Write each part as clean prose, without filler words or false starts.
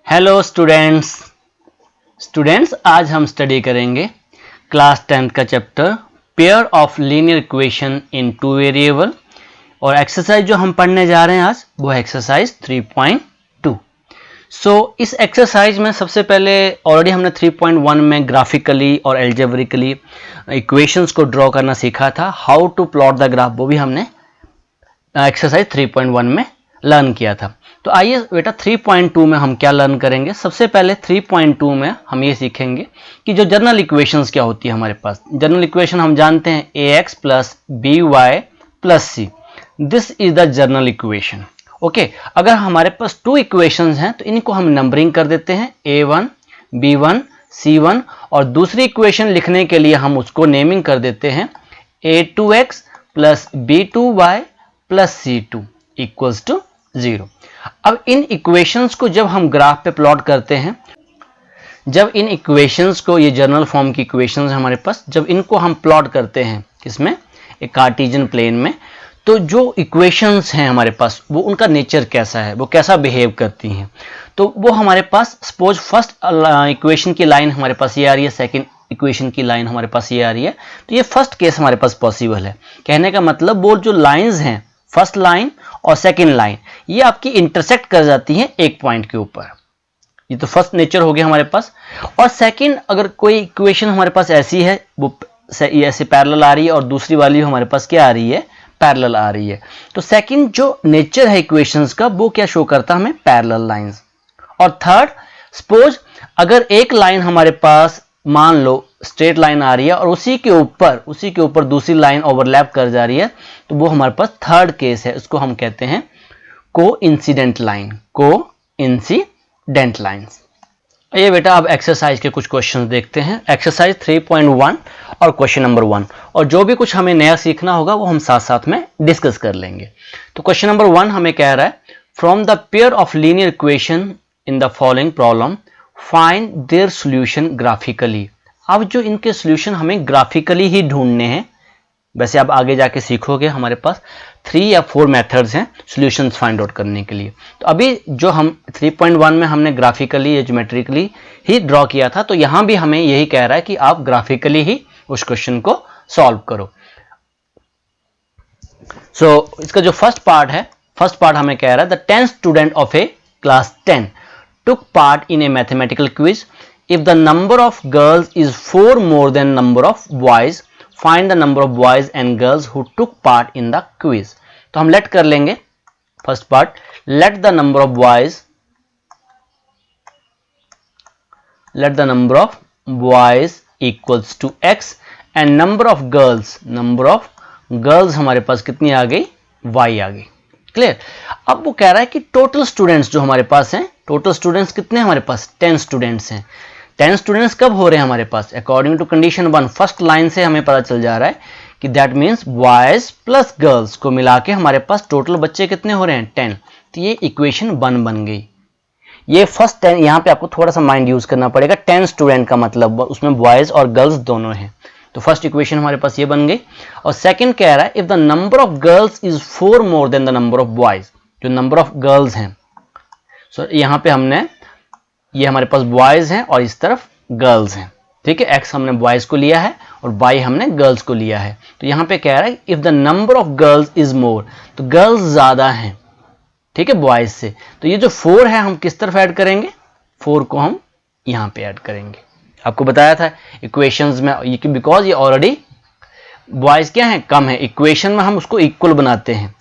Hello students आज हम study करेंगे क्लास 10th का chapter pair of linear equation in two variable और एक्सरसाइज जो हम पढ़ने जा रहे हैं आज वो है एक्सरसाइज 3.2। इस एक्सरसाइज में सबसे पहले ऑलरेडी हमने 3.1 में ग्राफिकली और एल्जेब्रिकली इक्वेशंस को ड्रॉ करना सीखा था। How to plot the graph वो भी हमने एक्सरसाइज 3.1 में लर्न किया था। तो आइए बेटा 3.2 में हम क्या लर्न करेंगे। सबसे पहले 3.2 में हम ये सीखेंगे कि जो जनरल इक्वेशंस क्या होती है हमारे पास। जनरल इक्वेशन हम जानते हैं ax plus B y plus C, this is the general equation. Okay, अगर हमारे पास टू इक्वेशंस हैं तो इनको हम नंबरिंग कर देते हैं a1 b1 c1 और दूसरी इक्वेशन लिखने के लिए हम उसको नेमिंग कर देते हैं a2x plus b2y plus c2 equals to 0। अब इन इक्वेशंस को जब हम ग्राफ पे प्लॉट करते हैं, जब इन इक्वेशंस को, ये जनरल फॉर्म की इक्वेशंस हमारे पास, जब इनको हम प्लॉट करते हैं किसमें, एक कार्टेशियन प्लेन में, तो जो इक्वेशंस हैं हमारे पास वो उनका नेचर कैसा है, वो कैसा बिहेव करती हैं। तो वो हमारे पास सपोज फर्स्ट इक्वेशन की लाइन हमारे पास ये आ रही है, सेकेंड इक्वेशन की लाइन हमारे पास ये आ रही है, तो ये फर्स्ट केस हमारे पास पॉसिबल है। कहने का मतलब वो जो लाइंस हैं, फर्स्ट लाइन और सेकेंड लाइन, ये आपकी इंटरसेक्ट कर जाती हैं एक पॉइंट के ऊपर। ये तो फर्स्ट नेचर हो गया हमारे पास। और सेकेंड, अगर कोई इक्वेशन हमारे पास ऐसी है, वो ऐसे पैरेलल आ रही है और दूसरी वाली हमारे पास क्या आ रही है, पैरेलल आ रही है, तो सेकेंड जो नेचर है इक्वेशंस का वो क्या शो करता है हमें, पैरेलल लाइंस। और थर्ड, सपोज अगर एक लाइन हमारे पास मान लो स्ट्रेट लाइन आ रही है और उसी के ऊपर दूसरी लाइन ओवरलैप कर जा रही है, तो वो हमारे पास थर्ड केस है, उसको हम कहते हैं कोइंसिडेंट लाइन, कोइंसिडेंट लाइंस। ये बेटा अब एक्सरसाइज के कुछ क्वेश्चन देखते हैं, एक्सरसाइज 3.1 और क्वेश्चन नंबर 1, और जो भी कुछ हमें नया सीखना होगा वो हम साथ साथ में डिस्कस कर लेंगे। तो क्वेश्चन नंबर 1 हमें कह रहा है, from the pair of linear equation in the following problem find their solution graphically. अब जो इनके सॉल्यूशन हमें ग्राफिकली ही ढूंढने हैं, वैसे आप आगे जाके सीखोगे हमारे पास 3 या 4 मेथड्स हैं सॉल्यूशंस फाइंड आउट करने के लिए। तो अभी जो हम 3.1 में हमने ग्राफिकली या ज्योमेट्रिकली ही ड्रॉ किया था, तो यहाँ भी हमें यही कह रहा है कि आप ग्राफिकली ही उस क्वेश्चन को सॉल्व करो। इसका जो फर्स्ट पार्ट हमें कह रहा है, the 10th student of A class 10 took part in a mathematical quiz. If the number of girls is 4 more than number of boys, find the number of boys and girls who took part in the quiz. तो हम late कर लेंगे first part, let the number of boys equals to x and number of girls हमारे पास कितनी आ गई, y आ गई। Clear. अब वो कह रहा है कि टोटल स्टूडेंट्स जो हमारे पास हैं, टोटल स्टूडेंट्स कितने हमारे पास, 10 स्टूडेंट्स हैं। 10 स्टूडेंट्स कब हो रहे हैं हमारे पास, according to condition 1 first line से हमें पता चल जा रहा है कि that means boys plus girls को मिला के हमारे पास टोटल बच्चे कितने हो रहे हैं, 10। तो ये इक्वेशन 1 बन गई। ये फर्स्ट 10, यहाँ पे आपको थोड़ा सा माइंड यूज करना पड़ेगा, 10 स्टूडेंट का मतलब उसमें बॉयज और गर्ल्स दोनों हैं। तो फर्स्ट इक्वेशन हमारे पास ये बन गई। और सेकंड कह रहा है, if the number of girls is 4 more than the number of boys, जो नंबर ऑफ गर्ल्स हैं, यहाँ पे हमने, ये हमारे पास बॉयज हैं और इस तरफ गर्ल्स हैं, ठीक है। एक्स हमने बॉयज को लिया है और वाई हमने गर्ल्स को लिया है। तो यहाँ पे कह रहा है, if the number of girls is more, तो गर्ल्स ज्यादा हैं, ठीक है, बॉयज से। तो ये जो 4 है हम किस तरफ ऐड करेंगे, 4 को हम यहाँ पे ऐड करेंगे। आपको बताया था इक्वेशंस में, ये बिकॉज ये ऑलरेडी बॉयज क्या है, कम है, इक्वेशन में हम उसको इक्वल बनाते हैं।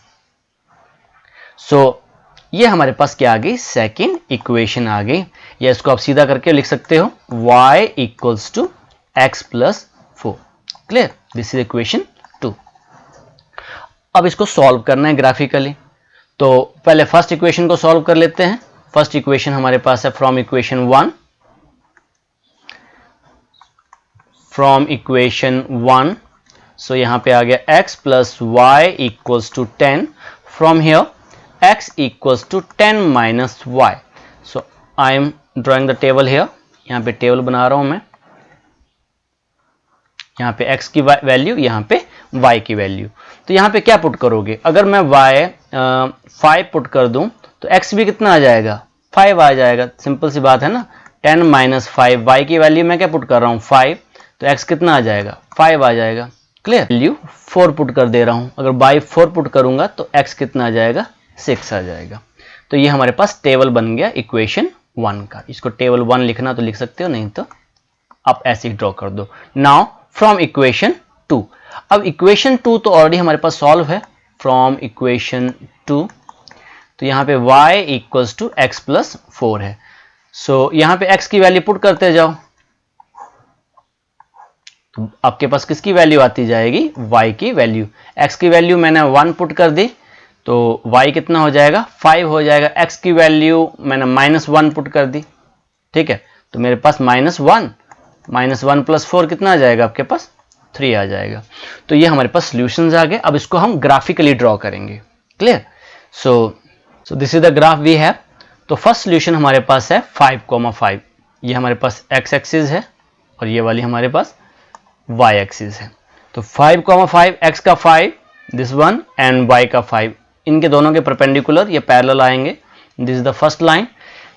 ये हमारे पास क्या आ गई, सेकेंड इक्वेशन आ गई। या इसको आप सीधा करके लिख सकते हो, y equals to x plus 4। Clear, this is equation 2। अब इसको सॉल्व करना है ग्राफिकली, तो पहले फर्स्ट इक्वेशन को सॉल्व कर लेते हैं। फर्स्ट इक्वेशन हमारे पास है फ्रॉम इक्वेशन 1, सो यहाँ पे आ गया x plus y equals to 10। From here x equals to 10 minus y. So I am drawing the table here. यहाँ पे टेबल बना रहा हूं मैं, यहाँ पे x की वैल्यू, यहाँ पे y की वैल्यू। तो यहाँ पे क्या पुट करोगे, अगर मैं y 5 पुट कर दूं तो x भी कितना आ जाएगा, 5 आ जाएगा, सिंपल सी बात है ना। 10 माइनस 5, वाई की वैल्यू मैं क्या पुट कर रहा हूँ 5, तो x कितना आ जाएगा 5 आ जाएगा। क्लियर, वैल्यू 4 पुट कर दे रहा हूँ, अगर बाई 4 पुट करूंगा तो x कितना आ जाएगा 6 आ जाएगा। तो ये हमारे पास टेबल बन गया इक्वेशन 1 का। इसको टेबल 1 लिखना तो लिख सकते हो, नहीं तो आप ऐसे ही ड्रॉ कर दो। नाउ फ्रॉम इक्वेशन 2, अब इक्वेशन 2 तो ऑलरेडी हमारे पास सॉल्व है। फ्रॉम इक्वेशन 2, तो यहाँ पे y equals to x plus 4 है। सो यहाँ पे x की वैल्यू पुट करते जाओ, तो आपके पास किसकी वैल्यू आती जाएगी y की वैल्यू। x की वैल्यू मैंने 1 पुट कर दी तो y कितना हो जाएगा 5 हो जाएगा। x की वैल्यू मैंने -1 पुट कर दी, ठीक है, तो मेरे पास -1 प्लस 4 कितना आ जाएगा आपके पास 3 आ जाएगा। तो ये हमारे पास सॉल्यूशंस आ गए। अब इसको हम ग्राफिकली ड्रॉ करेंगे। Clear, so this is the graph we have. तो फर्स्ट सॉल्यूशन हमारे पास है 5,5, ये हमारे पास x एक्सिस है और ये वाली हमारे पास y एक्सिस है। तो 5,5, x का 5 दिस वन एंड y का 5, इनके दोनों के परपेंडिकुलर ये पैरेलल आएंगे। This is the first line.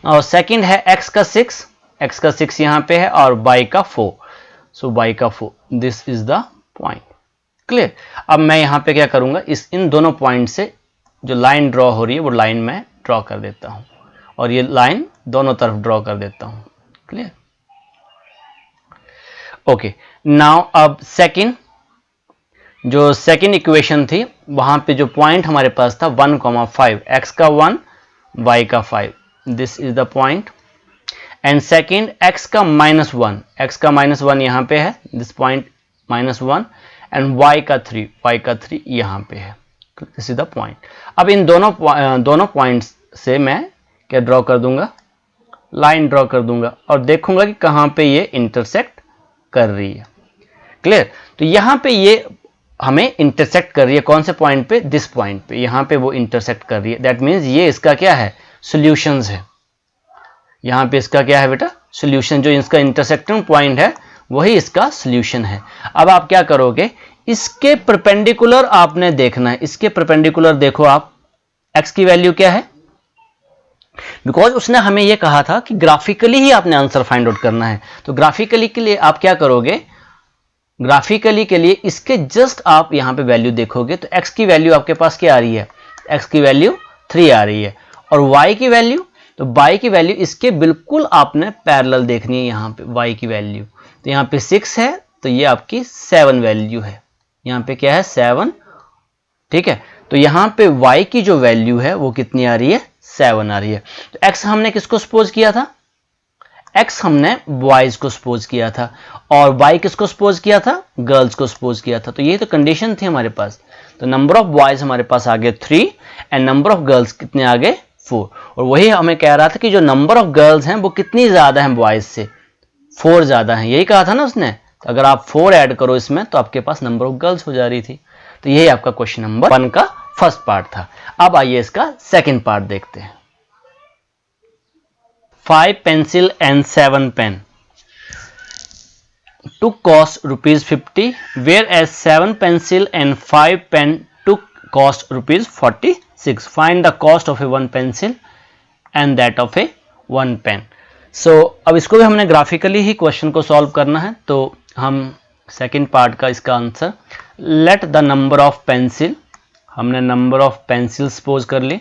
और सेकंड है x का 6 यहाँ पे है और y का 4, सो y का 4, this is the point. Clear, अब मैं यहाँ पे क्या करूँगा, इन दोनों पॉइंट से जो लाइन ड्रॉ हो रही है वो लाइन मैं ड्रॉ कर देता हूँ और ये लाइन दोनों तरफ ड्रॉ कर देता हूँ। Clear, okay. नाउ अब जो सेकंड इक्वेशन थी वहां पे जो पॉइंट हमारे पास था 1,5, x का 1 y का 5, this is the point. And second x का -1 यहाँ पे है, दिस पॉइंट -1, एंड y का 3 यहाँ पे है, दिस इज द पॉइंट। अब इन दोनों पॉइंट्स से मैं क्या ड्रॉ कर दूंगा, लाइन ड्रॉ कर दूंगा और देखूंगा कि कहाँ पे ये इंटरसेक्ट कर रही है। क्लियर, तो यहाँ पे ये हमें इंटरसेक्ट कर रही है, कौन से पॉइंट पे, दिस पॉइंट पे, यहाँ पे वो इंटरसेक्ट कर रही है। दैट मीन्स ये इसका क्या है, सॉल्यूशंस है। यहाँ पे इसका क्या है बेटा, सॉल्यूशन। जो इसका इंटरसेक्टिंग पॉइंट है वही इसका सॉल्यूशन है। अब आप क्या करोगे, इसके परपेंडिकुलर आपने देखना है, इसके परपेंडिकुलर देखो आप, x की वैल्यू क्या है, बिकॉज उसने हमें यह कहा था कि ग्राफिकली ही आपने आंसर फाइंड आउट करना है। तो ग्राफिकली के लिए आप क्या करोगे, ग्राफिकली के लिए इसके जस्ट आप यहां पे वैल्यू देखोगे तो x की वैल्यू आपके पास क्या आ रही है, x की वैल्यू 3 आ रही है, और y की वैल्यू, तो y की वैल्यू इसके बिल्कुल आपने पैरेलल देखनी है। यहाँ पे y की वैल्यू, तो यहाँ पे 6 है तो ये आपकी 7 वैल्यू है, यहाँ पे क्या है 7, ठीक है। तो यहाँ पे y की जो वैल्यू है वो कितनी आ रही है, 7 आ रही है। तो x हमने किसको सपोज किया था, x हमने बॉयज को सपोज किया था, और y किसको सपोज किया था, गर्ल्स को सपोज किया था। तो ये तो कंडीशन थी हमारे पास। तो नंबर ऑफ बॉयज हमारे पास आ गए 3 एंड नंबर ऑफ गर्ल्स कितने आ गए 4, और वही हमें कह रहा था कि जो नंबर ऑफ गर्ल्स हैं वो कितनी ज्यादा हैं बॉयज से, 4 ज्यादा हैं, यही कहा था ना उसने। तो अगर आप 4 ऐड करो इसमें तो आपके पास नंबर ऑफ गर्ल्स हो जा रही थी। तो यही आपका क्वेश्चन नंबर 1 का फर्स्ट पार्ट था। अब आइए इसका सेकंड पार्ट देखते हैं। 5 pencil and 7 pen took cost ₹50, whereas 7 pencil and 5 pen took cost ₹46. Find the cost of a 1 pencil and that of a 1 pen. So अब इसको भी हमने ग्राफिकली ही क्वेश्चन को सॉल्व करना है। तो हम सेकंड पार्ट का इसका answer, let the number of pencil, हमने नंबर ऑफ पेंसिल सपोज कर ली,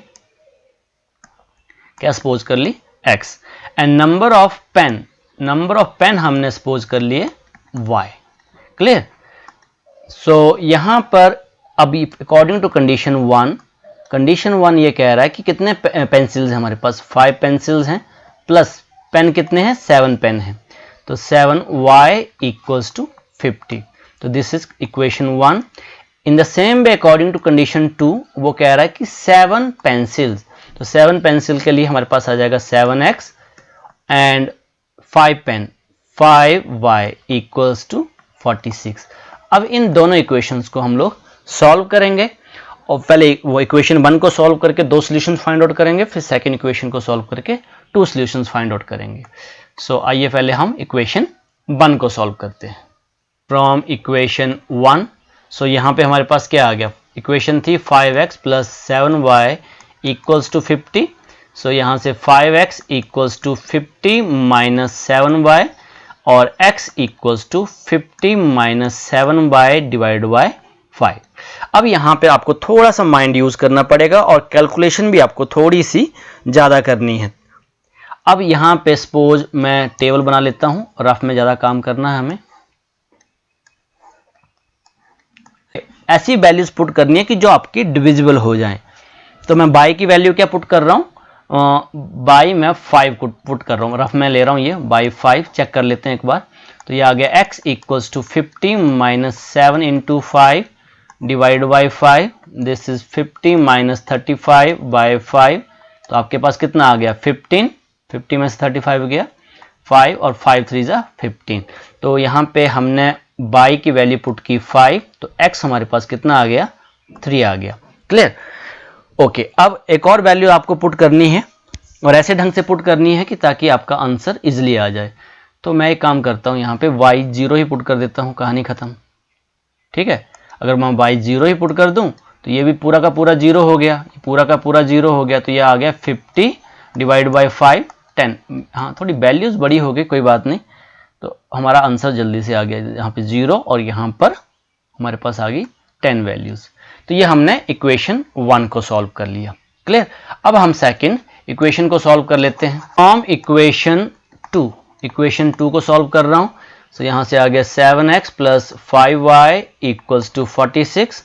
क्या सपोज कर ली, x, and number of pen हमने सपोज कर लिए y। क्लियर, सो यहां पर अभी अकॉर्डिंग टू कंडीशन 1 ये कह रहा है कि कितने पेंसिल्स हैं हमारे पास, 5 पेंसिल्स हैं प्लस पेन कितने हैं, 7 पेन हैं। तो 7y इक्वल्स टू 50। तो this is equation 1। In the same way according to condition 2 वो कह रहा है कि 7 पेंसिल्स, तो 7 पेंसिल के लिए हमारे पास आ जाएगा 7x and 5 pen 5y equals to 46। अब इन दोनों इक्वेशंस को हम लोग सॉल्व करेंगे, और पहले वो इक्वेशन 1 को सॉल्व करके 2 सॉल्यूशंस फाइंड आउट करेंगे, फिर सेकंड इक्वेशन को सॉल्व करके 2 सॉल्यूशंस फाइंड आउट करेंगे। सो आइए पहले हम इक्वेशन 1 को सॉल्व करते हैं। फ्रॉम इक्वेशन 1, सो यहाँ पे हमारे पास क्या आ गया, इक्वेशन थी 5x plus 7y equals to 50। सो यहाँ से 5x equals to 50 minus 7y और x equals to 50 minus 7y divide by 5। अब यहाँ पे आपको थोड़ा सा माइंड यूज करना पड़ेगा और कैलकुलेशन भी आपको थोड़ी सी ज़्यादा करनी है। अब यहाँ पे सपोज मैं टेबल बना लेता हूँ, रफ में ज़्यादा काम करना है हमें। ऐसी वैल्यूज पुट करनी है कि जो आपकी डिविजिबल हो जाए। तो मैं बाई की वैल्यू क्या पुट कर रहा हूँ, बाई मैं 5 पुट कर रहा हूँ, रफ में ले रहा हूँ ये बाई 5। चेक कर लेते हैं एक बार। तो ये आ गया x equals to 50 minus 7 into 5 divide by 5। This is 50 minus 35 by 5। तो आपके पास कितना आ गया 15, 50 में से 35 गया 5 और 5 3 जा 15। तो यहाँ पे हमने बाई की वैल्यू पुट की 5, तो x हमारे पास कितना आ गया 3 आ गया। क्लियर? ओके, अब एक और वैल्यू आपको पुट करनी है और ऐसे ढंग से पुट करनी है कि ताकि आपका आंसर इजिली आ जाए। तो मैं एक काम करता हूँ, यहाँ पे y 0 ही पुट कर देता हूँ, कहानी खत्म। ठीक है, अगर मैं y 0 ही पुट कर दूँ तो ये भी पूरा का पूरा 0 हो गया, पूरा का पूरा 0 हो गया। तो ये आ गया 50 डिवाइड बाई 5 10। हाँ, थोड़ी वैल्यूज बड़ी हो गई, कोई बात नहीं। तो हमारा आंसर जल्दी से आ गया, यहाँ पे 0 और यहाँ पर हमारे पास आ गई 10 वैल्यूज। तो ये हमने इक्वेशन 1 को सॉल्व कर लिया। क्लियर? अब हम सेकंड इक्वेशन को सॉल्व कर लेते हैं। फ्रॉम इक्वेशन 2 को सॉल्व कर रहा हूँ। सो यहाँ से आ गया 7x plus 5y equals to 46।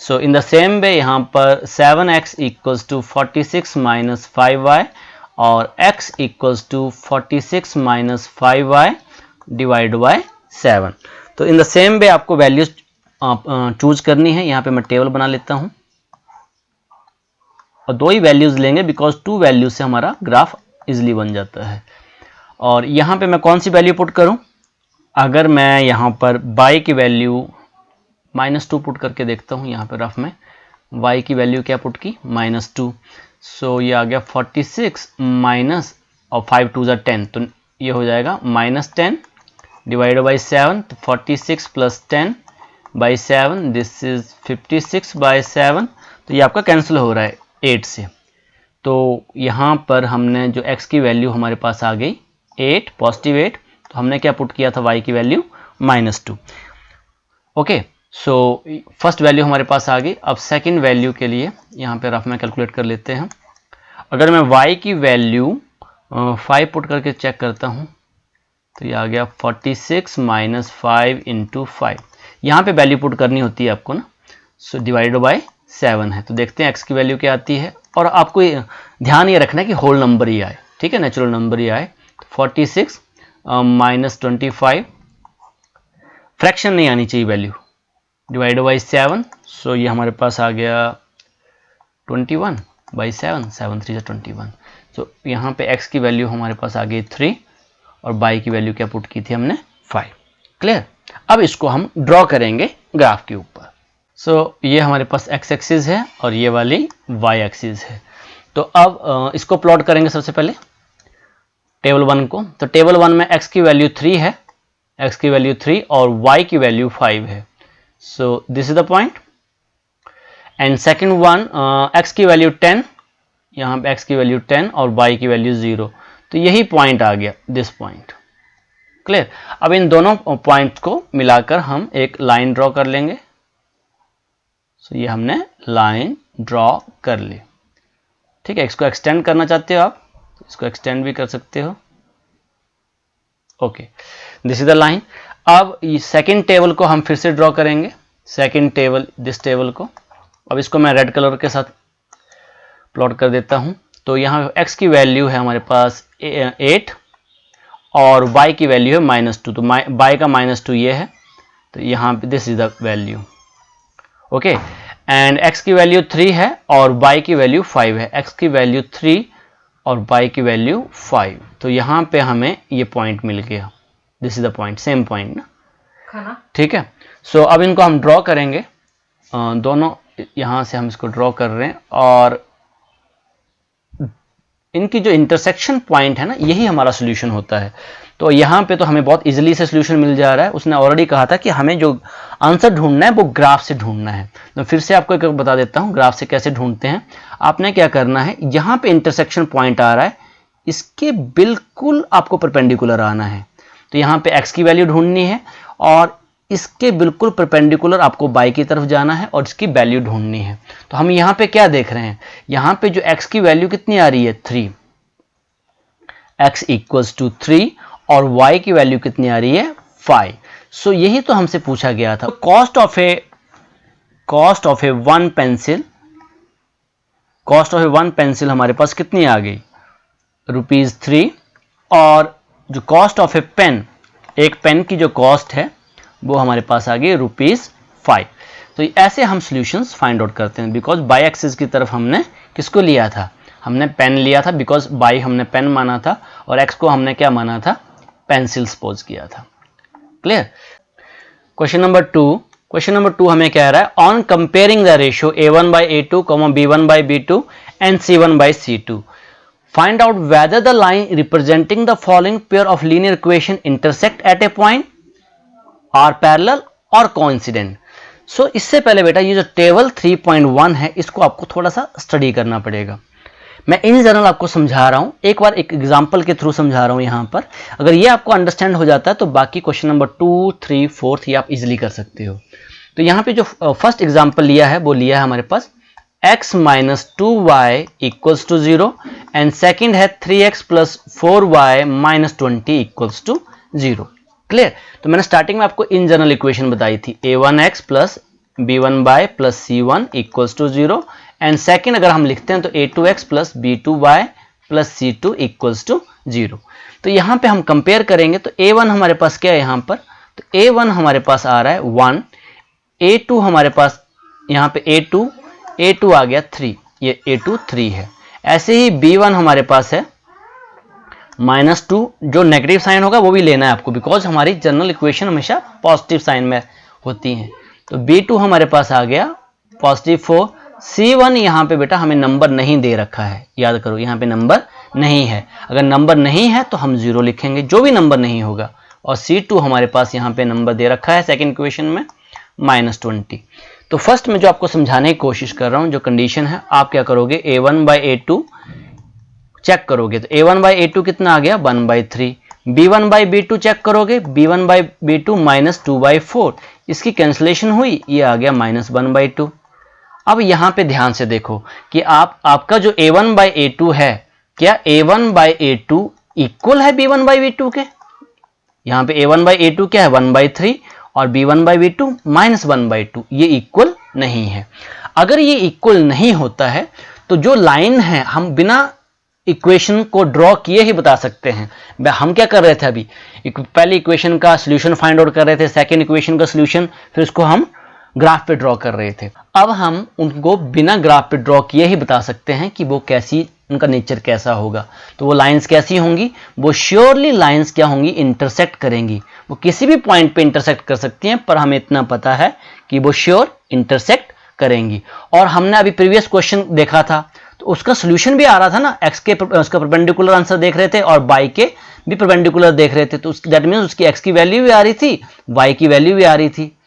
So in the same way यहाँ पर 7x equals to 46 minus 5y और x equals to 46 minus 5y divide by 7। तो इन द सेम वे आपको वैल्यूज चूज करनी है। यहाँ पे मैं टेबल बना लेता हूँ और 2 ही वैल्यूज लेंगे बिकॉज 2 वैल्यूज से हमारा ग्राफ इजिली बन जाता है। और यहाँ पे मैं कौन सी वैल्यू पुट करूँ? अगर मैं यहाँ पर y की वैल्यू -2 पुट करके देखता हूँ, यहाँ पे रफ में y की वैल्यू क्या पुट की -2। सो ये आ गया 46 माइनस और 5 2 जा 10, तो ये हो जाएगा -10 डिवाइड बाई 7। तो 46 plus 10 by 7, this is 56 by 7। तो ये आपका कैंसिल हो रहा है 8 से। तो यहाँ पर हमने जो x की वैल्यू हमारे पास आ गई 8, पॉजिटिव 8। तो हमने क्या पुट किया था y की value -2। Okay, so first value हमारे पास आ गई। अब सेकंड वैल्यू के लिए यहाँ पे रफ में कैलकुलेट कर लेते हैं। अगर मैं y की वैल्यू 5 पुट करके चेक करता हूँ तो ये आ गया 46 माइनस 5 इंटू 5। यहाँ पे वैल्यू पुट करनी होती है आपको ना। सो डिवाइड बाय 7 है। तो देखते हैं x की वैल्यू क्या आती है। और आपको ध्यान ये रखना है कि होल नंबर ही आए, ठीक है, नेचुरल नंबर ही आए। 46 माइनस 25, फ्रैक्शन नहीं आनी चाहिए वैल्यू, डिवाइड बाई 7। सो ये हमारे पास आ गया 21 बाई 7, 7 3 21। सो यहाँ पे x की वैल्यू हमारे पास आ गई 3 और y की वैल्यू क्या पुट की थी हमने 5। क्लियर? अब इसको हम ड्रॉ करेंगे ग्राफ के ऊपर। सो ये हमारे पास x एक्सिस है और ये वाली y एक्सिस है। तो अब इसको प्लॉट करेंगे सबसे पहले टेबल 1 को। तो टेबल 1 में x की वैल्यू 3 है, x की वैल्यू 3 और y की वैल्यू 5 है। सो this is the point. And second one x की वैल्यू 10, यहाँ पे x की वैल्यू 10 और y की वैल्यू 0। तो यही पॉइंट आ गया, दिस पॉइंट। क्लियर? अब इन दोनों पॉइंट को मिलाकर हम एक लाइन ड्रॉ कर लेंगे। सो ये हमने लाइन ड्रॉ कर ली। ठीक है, इसको एक्सटेंड करना चाहते हो आप, इसको एक्सटेंड भी कर सकते हो। Okay, this is the line. अब ये सेकंड टेबल को हम फिर से ड्रॉ करेंगे, सेकंड टेबल, दिस टेबल को। अब इसको मैं रेड कलर के साथ प्लॉट कर देता हूं। तो यहाँ x की वैल्यू है हमारे पास 8 और y की वैल्यू है -2। तो y का -2 ये है, तो यहाँ पे this is the value. Okay, and x की वैल्यू 3 है और y की वैल्यू 5 है। x की वैल्यू 3 और y की वैल्यू 5। तो यहाँ पे हमें ये पॉइंट मिल गया, this is the point, same point ना। ठीक है, सो अब इनको हम ड्रॉ करेंगे, दोनों यहाँ से हम इसको ड्रॉ कर रहे हैं और इनकी जो इंटरसेक्शन पॉइंट है ना, यही हमारा सोल्यूशन होता है। तो यहाँ पे तो हमें बहुत इजीली से सोल्यूशन मिल जा रहा है। उसने ऑलरेडी कहा था कि हमें जो आंसर ढूंढना है वो ग्राफ से ढूंढना है। तो फिर से आपको एक बता देता हूँ ग्राफ से कैसे ढूंढते हैं। आपने क्या करना है, यहाँ पे इंटरसेक्शन पॉइंट आ रहा है, इसके बिल्कुल आपको परपेंडिकुलर आना है। तो यहाँ पे x की वैल्यू ढूंढनी है और इसके बिल्कुल परपेंडिकुलर आपको y की तरफ जाना है और इसकी वैल्यू ढूंढनी है। तो हम यहाँ पे क्या देख रहे हैं, यहाँ पे जो x की वैल्यू कितनी आ रही है 3, x इक्वल्स टू 3 और y की वैल्यू कितनी आ रही है 5। सो यही तो हमसे पूछा गया था। Cost of A one pencil हमारे पास कितनी आ गई ₹3 और जो कॉस्ट ऑफ ए पेन, एक पेन की जो कॉस्ट है वो हमारे पास आ गई ₹5। तो ऐसे हम सॉल्यूशंस फाइंड आउट करते हैं। बिकॉज बाई एक्सिस की तरफ हमने किसको लिया था, हमने पेन लिया था, बिकॉज बाई हमने पेन माना था और एक्स को हमने क्या माना था, पेंसिल सपोज किया था। क्लियर। क्वेश्चन नंबर 2 हमें कह रहा है on comparing the ratio a1/a2, b1/b2 and c1/c2 find out whether the line representing the following pair of linear equation intersect at a point, are parallel or coincident। सो इससे पहले बेटा ये जो table 3.1 है इसको आपको थोड़ा सा स्टडी करना पड़ेगा। मैं इन जनरल आपको समझा रहा हूं, एक बार एक एग्जांपल के थ्रू समझा रहा हूं यहां पर। अगर ये आपको अंडरस्टैंड हो जाता है तो बाकी क्वेश्चन नंबर 2, 3, 4 ये आप इजीली कर सकते हो। तो यहां पे जो फर्स्ट एग्जांपल लिया है वो लिया है हमारे पास x minus 2y equals to 0 and second है 3x plus 4y minus 20 equals to 0। Clear. तो मैंने स्टार्टिंग में आपको इन जनरल इक्वेशन बताई थी a1x plus b1y plus c1 equals to 0 and second अगर हम लिखते हैं तो a2x plus b2y plus c2 equals to 0। तो यहां पे हम कंपेयर करेंगे तो a1 हमारे पास क्या है यहां पर, तो a1 हमारे पास आ रहा है 1, a2 हमारे पास यहां पे a2 आ गया 3, ये a2 3 है। ऐसे ही b1 हमारे पास है -2, जो नेगेटिव साइन होगा वो भी लेना है आपको, बिकॉज हमारी जनरल इक्वेशन हमेशा पॉजिटिव साइन में होती हैं। तो b2 हमारे पास आ गया +4। c1 यहाँ पे बेटा हमें नंबर नहीं दे रखा है, याद करो यहाँ पे नंबर नहीं है। अगर नंबर नहीं है तो हम 0 लिखेंगे, जो भी नंबर नहीं होगा। और c2 हमारे पास यहाँ पे नंबर दे रखा है सेकेंड इक्वेशन में -20। तो फर्स्ट में जो आपको समझाने की कोशिश कर रहा हूं, जो कंडीशन है, आप क्या करोगे a1/a2 चेक करोगे तो a1/a2 कितना आ गया 1/3। b1/b2 चेक करोगे, b1/b2 -2/4, इसकी कैंसिलेशन हुई, ये आ गया -1/2। अब यहां पे ध्यान से देखो कि आपका जो a1/a2 है, क्या a1/a2 इक्वल है b1/b2 के। यहां पे a1/a2 क्या है 1/3 और b1/b2 -1/2, ये इक्वल नहीं है। अगर ये इक्वल नहीं होता है तो जो लाइन है हम बिना इक्वेशन को ड्रॉ किए ही बता सकते हैं। हम क्या कर रहे थे अभी, पहले इक्वेशन का सॉल्यूशन फाइंड आउट कर रहे थे, सेकेंड इक्वेशन का सॉल्यूशन, फिर उसको हम ग्राफ पे ड्रॉ कर रहे थे। अब हम उनको बिना ग्राफ पे ड्रॉ किए ही बता सकते हैं कि वो कैसी, उनका नेचर कैसा होगा। तो वो लाइंस कैसी होंगी, वो श्योरली लाइंस क्या होंगी, इंटरसेक्ट करेंगी। वो किसी भी पॉइंट पे इंटरसेक्ट कर सकती हैं, पर हमें इतना पता है कि वो श्योर इंटरसेक्ट करेंगी। और हमने अभी प्रीवियस क्वेश्चन देखा था तो उसका सोल्यूशन भी आ रहा था ना, एक्स के उसका परपेंडिकुलर आंसर देख रहे थे और बाई के भी परपेंडिकुलर देख रहे थे। तो दैट मीन्स उसकी एक्स की वैल्यू भी आ रही थी, वाई की वैल्यू भी आ रही थी।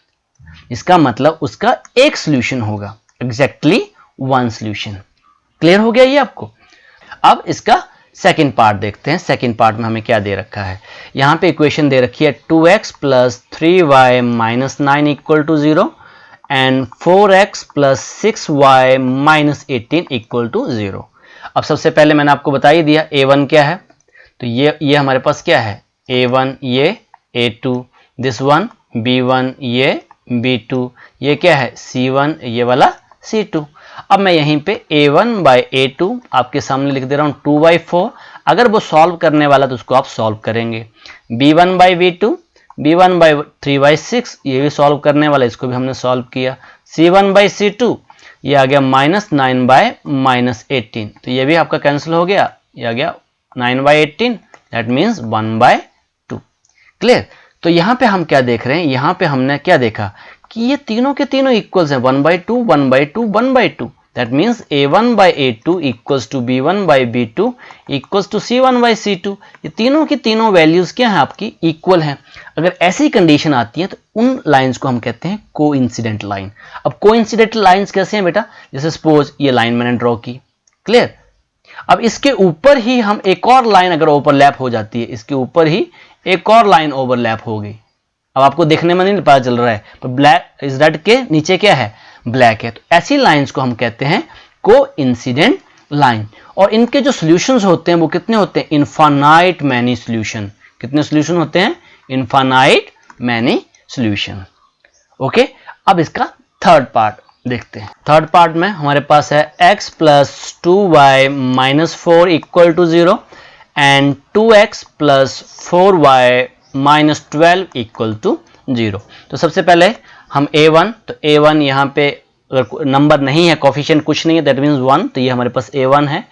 इसका मतलब उसका एक सोल्यूशन होगा, एग्जैक्टली वन सोल्यूशन। क्लियर हो गया ये आपको। अब इसका सेकेंड पार्ट देखते हैं। सेकेंड पार्ट में हमें क्या दे रखा है, यहां पे इक्वेशन दे रखी है 2x + 3y - 9 = 0 and 4x + 6y - 18 = 0। अब सबसे पहले मैंने आपको बता ही दिया a1 क्या है, तो ये हमारे पास क्या है a1, ये a2, दिस वन b1, ये b2, ये क्या है c1, ये वाला c2। अब मैं यहीं पे a1/a2 आपके सामने लिख दे रहा हूं 2/4। अगर वो सॉल्व करने वाला तो उसको आप सॉल्व करेंगे। b1/b2, b1/3/6, ये भी सॉल्व करने वाला, इसको भी हमने सॉल्व किया। c1/c2, ये आ गया -9/-18, तो ये भी आपका कैंसिल हो गया, ये आ गया 9/18, दैट मीन्स 1/2। क्लियर। तो यहां पे हम क्या देख रहे हैं, यहां पे हमने क्या देखा कि ये तीनों के तीनों इक्वल्स हैं, 1/2, 1/2, 1/2। That means A1 by A2 equals to B1 by B2 equals to C1 by C2। ये तीनों की तीनों वैल्यूज क्या है आपकी इक्वल हैं। अगर ऐसी कंडीशन आती है तो उन लाइंस को हम कहते हैं कोइंसिडेंट लाइन। अब कोइंसिडेंट लाइंस कैसे हैं बेटा, जैसे सपोज ये लाइन मैंने ड्रॉ की, क्लियर। अब इसके ऊपर ही हम एक और लाइन अगर ओवरलैप हो जाती है, इसके ऊपर ही एक और लाइन ओवरलैप हो गई। अब आपको देखने में नहीं पता चल रहा है, पर ब्लैक इस रेड के नीचे क्या है, ब्लैक है। तो ऐसी लाइंस को हम कहते हैं कोइंसिडेंट लाइन। और इनके जो सॉल्यूशंस होते हैं वो कितने होते हैं, इनफाइनाइट मैनी सॉल्यूशन। कितने सॉल्यूशन होते हैं, इनफाइनाइट मैनी सॉल्यूशन। ओके, अब इसका थर्ड पार्ट देखते हैं। थर्ड पार्ट में हमारे पास है x plus 2y minus 4 equal to 0 and 2x plus 4y minus 12 equal to 0। तो सबसे पहले हम A1, तो A1 यहाँ पे अगर नंबर नहीं है, कोफिशिएंट कुछ नहीं है, दैट मीन्स 1, तो ये हमारे पास A1 है,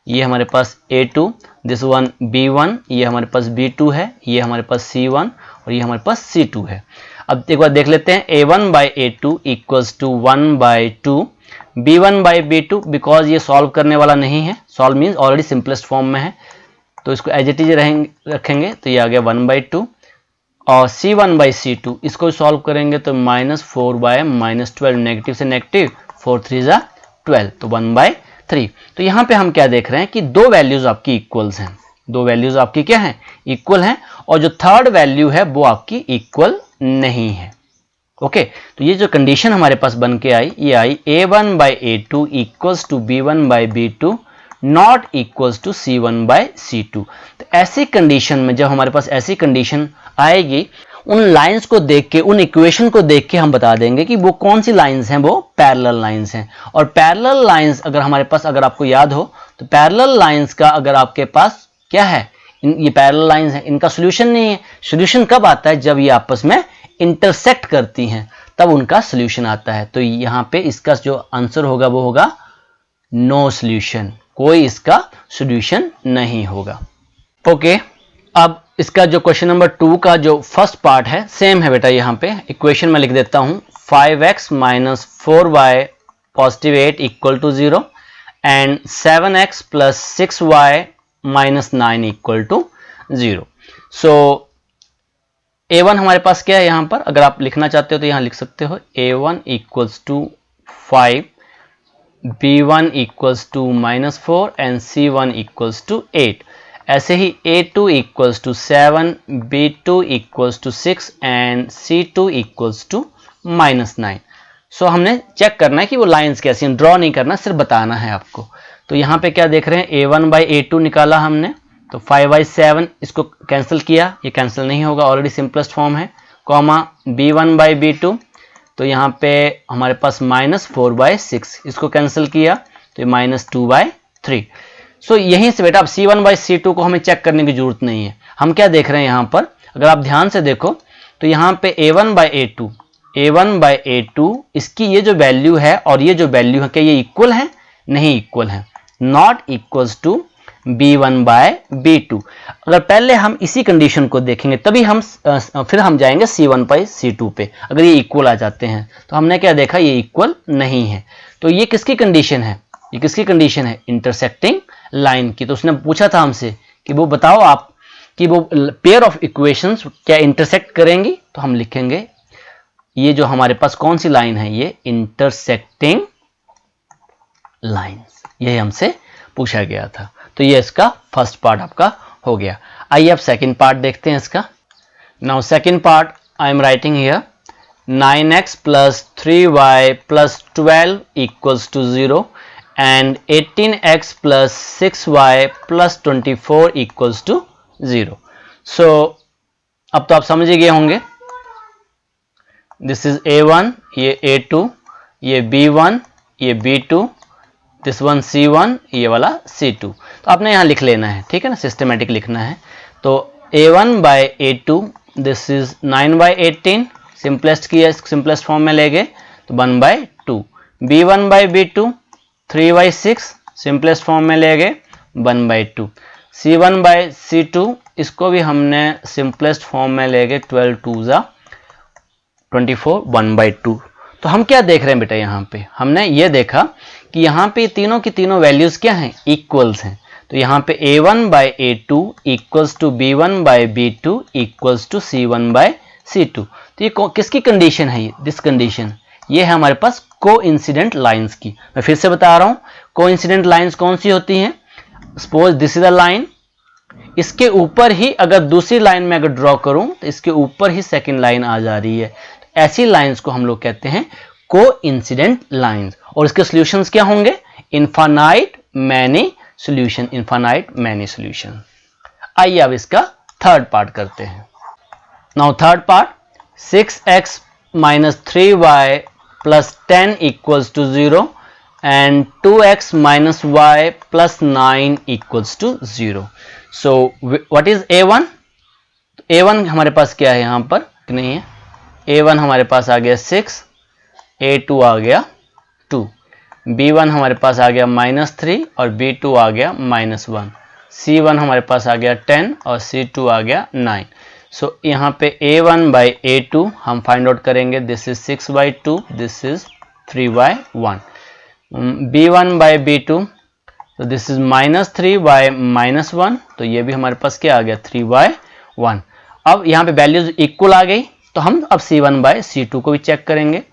ये हमारे पास A2, दिस वन B1, ये हमारे पास B2 है, ये हमारे पास C1 और ये हमारे पास C2 है। अब एक बार देख लेते हैं, A1 by A2 equals to 1 by 2, B1 by B2, because ये सॉल्व करने वाला नहीं है, solve means already simplest form में है, तो इसको एज इट इज रखेंगे, तो ये आ गया 1 बाई 2। और C1 बाई C2 इसको सॉल्व करेंगे तो माइनस 4 बाय माइनस 12, नेगेटिव से नेगेटिव 4 3 जा 12, तो 1 बाई 3। तो यहाँ पे हम क्या देख रहे हैं कि दो वैल्यूज आपकी इक्वल्स हैं, दो वैल्यूज आपकी क्या है, इक्वल हैं, और जो थर्ड वैल्यू है वो आपकी इक्वल नहीं है। ओके, तो ये जो कंडीशन हमारे पास बन के आई, ये आई A1 by A2 equals to B1 by B2 not equals to C1 by C2। तो ऐसी कंडीशन में जब हमारे पास ऐसी कंडीशन आएगी, उन लाइंस को देख के, उन इक्वेशन को देख के हम बता देंगे कि वो कौन सी लाइंस हैं, वो पैरेलल लाइंस हैं। और पैरेलल लाइंस अगर हमारे पास, अगर आपको याद हो, तो पैरेलल लाइंस का अगर आपके पास क्या है, ये पैरेलल लाइंस हैं, इनका सोल्यूशन नहीं है। सोल्यूशन कब आता है, जब ये आपस में इंटरसेक्ट करती हैं, तब उनका सोल्यूशन आता है। तो यहाँ पे इसका जो आंसर होगा वो होगा नो सोल्यूशन, कोई इसका सोल्यूशन नहीं होगा। ओके, अब इसका जो क्वेश्चन नंबर 2 का जो फर्स्ट पार्ट है, सेम है बेटा। यहाँ पे इक्वेशन में लिख देता हूं, 5x minus 4y positive 8 equal to 0 and 7x plus 6y minus 9 equal to 0। So A1 हमारे पास क्या है, यहाँ पर अगर आप लिखना चाहते हो तो यहाँ लिख सकते हो, A1 equals to 5, B1 equals to minus 4 and C1 equals to 8। ऐसे ही A2 equals to 7, B2 equals to 6 and C2 equals to minus 9। So हमने चेक करना है कि वो लाइंस कैसी हैं, ड्रॉ नहीं करना, सिर्फ बताना है आपको। तो यहाँ पे क्या देख रहे हैं, A1 बाई A2 निकाला हमने, तो 5 बाई 7 इसको कैंसिल किया, ये कैंसिल नहीं होगा, ऑलरेडी सिंपलेस्ट फॉर्म है, कॉमा B1 बाई B2, तो यहाँ पे हमारे पास माइनस 4 बाई 6, इसको कैंसिल किया तो ये माइनस 2 बाई 3। सो यहीं से बेटा अब C1 बाई C2 को हमें चेक करने की जरूरत नहीं है। हम क्या देख रहे हैं यहाँ पर, अगर आप ध्यान से देखो तो यहाँ पे A1 by A2, A1 by A2 इसकी ये जो वैल्यू है और ये जो वैल्यू है, क्या ये इक्वल है, नहीं इक्वल है, not equals to B1 by B2। अगर पहले हम इसी कंडीशन को देखेंगे तभी हम फिर हम जाएंगे C1 बाई C2 पे। अगर ये इक्वल आ जाते हैं तो हमने क्या देखा, ये इक्वल नहीं है। तो ये किसकी कंडीशन है, ये किसकी कंडीशन है, इंटरसेक्टिंग लाइन की। तो उसने पूछा था हमसे कि वो बताओ आप कि वो पेयर ऑफ इक्वेशंस क्या इंटरसेक्ट करेंगी, तो हम लिखेंगे ये जो हमारे पास कौन सी लाइन है, ये इंटरसेक्टिंग लाइंस, ये हमसे पूछा गया था। तो ये इसका फर्स्ट पार्ट आपका हो गया। आइए अब सेकंड पार्ट देखते हैं इसका। Now second part I am writing here 9x plus 3y plus 12 equals to 0 and 18x plus 6y plus 24 equals to 0। So अब तो आप समझ ही गए होंगे, दिस इज A1, ये A2, ये B1, ये B2, दिस वन C1, ये वाला C2। तो आपने यहाँ लिख लेना है, ठीक है ना, सिस्टमेटिक लिखना है। तो A1 by A2, this is 9 by 18, simplest किया, सिंपलेस्ट फॉर्म में ले गए तो 1 by 2। B1 by B2, 3 by 6, simplest form में ले गए 1 बाई 2। C1 बाई C2, इसको भी हमने सिंपलेस्ट फॉर्म में ले गए 12 2 जा 24, 1 बाई 2। तो हम क्या देख रहे हैं बेटा, यहाँ पे हमने ये देखा कि यहाँ पे तीनों की तीनों वैल्यूज क्या हैं, इक्वल्स हैं। तो यहाँ पे a1 by a2 equals to b1 by b2 equals to c1 by c2। तो ये किसकी कंडीशन है, दिस कंडीशन, ये है हमारे पास कोइंसिडेंट लाइंस की। मैं फिर से बता रहा हूँ, कोइंसिडेंट लाइंस कौन सी होती हैं, suppose this is a line, इसके ऊपर ही अगर दूसरी लाइन में अगर ड्रॉ करूं तो इसके ऊपर ही सेकंड लाइन आ जा रही है, तो ऐसी लाइंस को हम लोग कहते हैं कोइंसिडेंट लाइंस। और इसके सॉल्यूशंस क्या होंगे, infinite many solution, infinite many solution. आइए अब इसका थर्ड पार्ट करते हैं। Now third part, 6x minus 3y plus 10 equals to 0 and 2x minus y plus 9 equals to 0. So what is a1? a1 हमारे पास क्या है, यहाँ पर नहीं है, a1 हमारे पास आ गया 6, a2 आ गया 2, b1 हमारे पास आ गया -3 और b2 आ गया -1, c1 हमारे पास आ गया 10 और c2 आ गया 9। सो यहाँ पे a1 बाई a2 हम फाइंड आउट करेंगे, this is 6/2, this is 3/1। b1 by b2, तो दिस इज -3 बाई -1, तो ये भी हमारे पास क्या आ गया, 3/1। अब यहाँ पे वैल्यूज इक्वल आ गई, तो हम अब c1 बाई c2 को भी चेक करेंगे।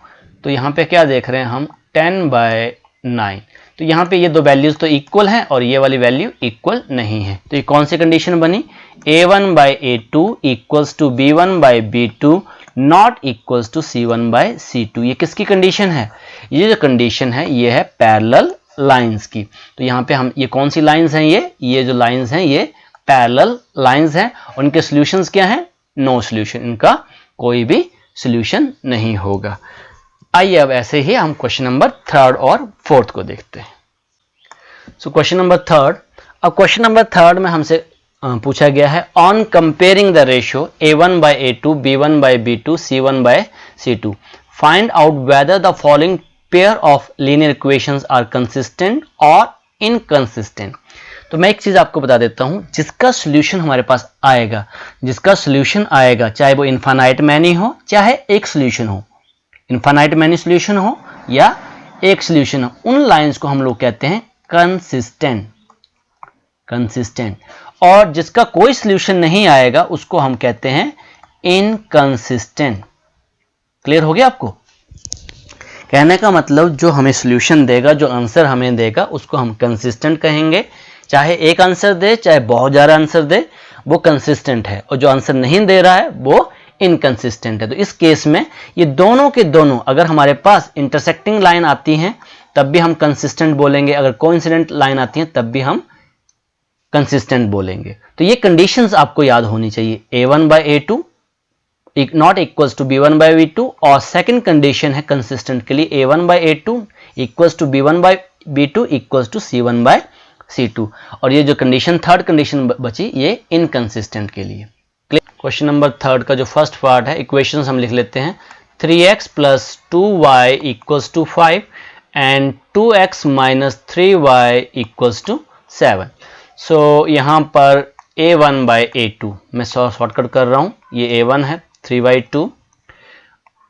तो यहाँ पे क्या देख रहे हैं हम, 10/9। तो यहाँ पे ये दो वैल्यूज तो इक्वल हैं और ये वाली वैल्यू इक्वल नहीं है। तो ये कौन सी कंडीशन बनी, a1 by a2 equals to b1 by b2 not equals to c1 by c2। ये किसकी कंडीशन है, ये जो कंडीशन है ये है पैरेलल लाइंस की। तो यहाँ पे हम, ये कौन सी लाइंस हैं, ये जो लाइंस हैं ये पैरेलल लाइंस हैं। उनके सॉल्यूशंस क्या हैं, नो सॉल्यूशन, इनका कोई भी सॉल्यूशन नहीं होगा। आइए अब ऐसे ही हम क्वेश्चन नंबर थर्ड और फोर्थ को देखते हैं। सो क्वेश्चन नंबर थर्ड, अब क्वेश्चन नंबर थर्ड में हमसे पूछा गया है, on comparing the ratio a1 by a2 b1 by b2 c1 by c2 find out whether the following pair of linear equations are consistent और inconsistent. तो मैं एक चीज आपको बता देता हूं, जिसका सॉल्यूशन हमारे पास आएगा, जिसका सॉल्यूशन आएगा, चाहे वो इनफाइनाइट मैनी हो चाहे एक सॉल्यूशन हो, इनफाइनाइट मैनी सॉल्यूशन हो या एक सॉल्यूशन हो, उन लाइंस को हम लोग कहते हैं कंसिस्टेंट, कंसिस्टेंट। और जिसका कोई सॉल्यूशन नहीं आएगा उसको हम कहते हैं इनकंसिस्टेंट। क्लियर हो गया आपको, कहने का मतलब जो हमें सॉल्यूशन देगा, जो आंसर हमें देगा, उसको हम कंसिस्टेंट कहेंगे। चाहे एक आंसर दे चाहे बहुत ज्यादा आंसर दे, वो कंसिस्टेंट है। और जो आंसर नहीं दे रहा है वो इनकंसिस्टेंट है। तो इस केस में ये दोनों के दोनों अगर हमारे पास इंटरसेक्टिंग लाइन आती हैं तब भी हम कंसिस्टेंट बोलेंगे, अगर कोइंसिडेंट लाइन आती हैं तब भी हम कंसिस्टेंट बोलेंगे। तो ये कंडीशंस आपको याद होनी चाहिए, a1 by a2 not equals to b1 by b2, और सेकंड कंडीशन है कंसिस्टेंट के लिए a1 by a2 equals to b1 by b2 equals to c1 by c2। और ये जो कंडीशन थर्ड कंडीशन बची ये इनकंसिस्टेंट के लिए। क्वेश्चन नंबर थर्ड का जो फर्स्ट पार्ट है, इक्वेशंस हम लिख लेते हैं, 3x plus 2y equals to 5 and 2x minus 3y equals to 7। So यहाँ पर a1 बाई a2 मैं शॉर्टकट कर रहा हूँ, ये a1 है 3/2,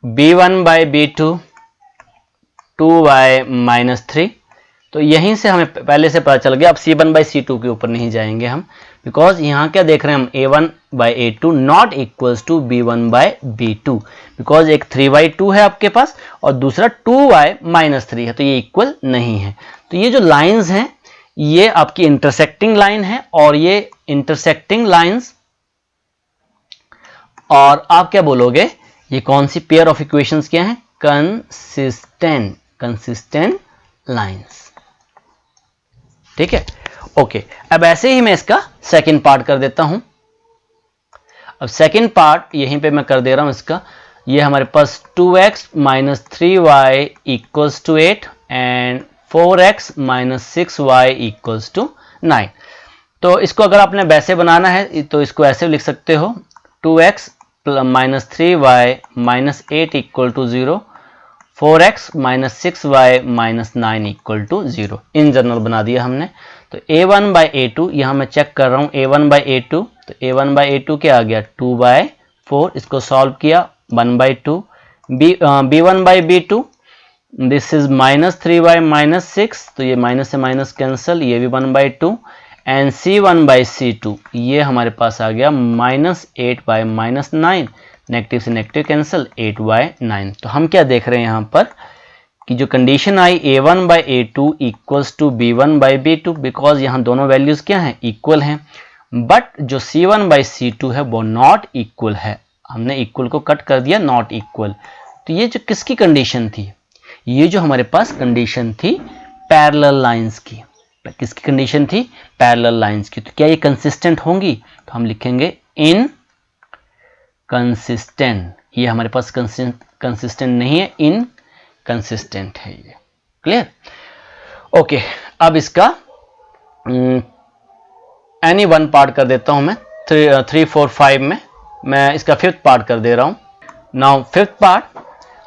b1 by b2 2y minus 3। तो यहीं से हमें पहले से पता चल गया, अब c1 बाई c2 के ऊपर नहीं जाएंगे हम, बिकॉज यहाँ क्या देख रहे हैं हम, a1 by a2 not equals to b1 by b2, because एक 3/2 है आपके पास और दूसरा 2y माइनस 3 है, तो ये इक्वल नहीं है। तो ये जो लाइंस हैं ये आपकी इंटरसेक्टिंग लाइन है, और ये इंटरसेक्टिंग लाइंस, और आप क्या बोलोगे, ये कौन सी पेयर ऑफ इक्वेशंस क्या हैं, कंसिस्टेंट, कंसिस्टेंट लाइंस। ठीक है, ओके। अब ऐसे ही मैं इसका सेकंड पार्ट कर देता हूं। अब सेकंड पार्ट यहीं पे मैं कर दे रहा हूं इसका, ये हमारे पास 2x minus 3y equals to 8 and 4x minus 6y equals to 9। तो इसको अगर आपने वैसे बनाना है तो इसको ऐसे लिख सकते हो, 2x minus 3y minus 8 equal to 0, 4x minus 6y minus 9 equal to 0। In general बना दिया हमने। तो a1 बाई a2 यहाँ मैं चेक कर रहा हूँ, a1 बाई a2, तो a1 बाई a2 क्या आ गया, 2/4, इसको सॉल्व किया 1/2, b1 by b2, this is -3y -6, तो ये माइनस से माइनस कैंसिल, ये भी 1 by 2, and c1 by c2, ये हमारे पास आ गया -8 बाई -9, नेगेटिव से नेगेटिव कैंसिल, 8 बाई 9। तो हम क्या देख रहे हैं यहाँ पर कि जो कंडीशन आई a1 by a2 equals to b1 by b2, because यहाँ दोनों वैल्यूज क्या हैं, इक्वल हैं, बट जो c1 बाई c2 है वो नॉट इक्वल है। हमने इक्वल को कट कर दिया, नॉट इक्वल। तो ये जो किसकी कंडीशन थी, ये जो हमारे पास कंडीशन थी पैरेलल लाइंस की। किसकी कंडीशन थी, पैरेलल लाइंस की। तो क्या ये कंसिस्टेंट होंगी, तो हम लिखेंगे इन कंसिस्टेंट। ये हमारे पास कंसिस्टेंट नहीं है, इन कंसिस्टेंट है ये। क्लियर? ओके, अब इसका एनी वन पार्ट कर देता हूं मैं, 3, 4, 5 में मैं इसका फिफ्थ पार्ट कर दे रहा हूं। नाउ फिफ्थ पार्ट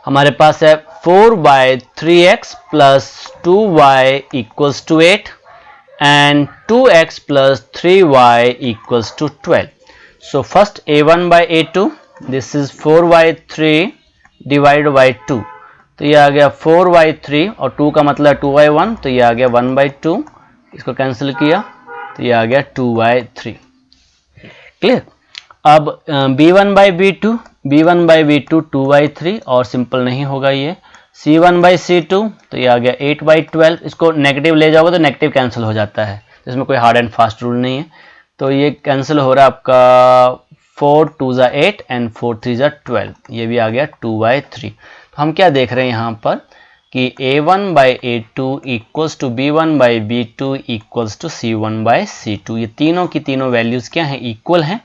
हमारे पास है 4 by 3x plus 2y equals to 8 and 2x plus 3y equals to 12। So first a1 by a2, this is 4 by 3 divide by 2, तो ये आ गया 4 बाई 3 और 2 का मतलब 2 बाई 1, तो ये आ गया 1 बाई 2, इसको कैंसिल किया तो ये आ गया 2 बाई 3। क्लियर? अब b1 by b2, b1 by b2 2 by 3, और सिंपल नहीं होगा ये, c1 बाई c2, तो ये आ गया 8 बाई 12, इसको नेगेटिव ले जाओगे तो नेगेटिव कैंसिल हो जाता है, इसमें कोई हार्ड एंड फास्ट रूल नहीं है, तो ये कैंसिल हो रहा है आपका 4 2 ज़ा 8 एंड 4 3 ज़ा 12, ये भी आ गया 2 बाई 3। तो हम क्या देख रहे हैं यहाँ पर कि a1 by a2 equals to b1 by b2 equals to c1 by c2, ये तीनों की तीनों वैल्यूज क्या हैं, इक्वल हैं।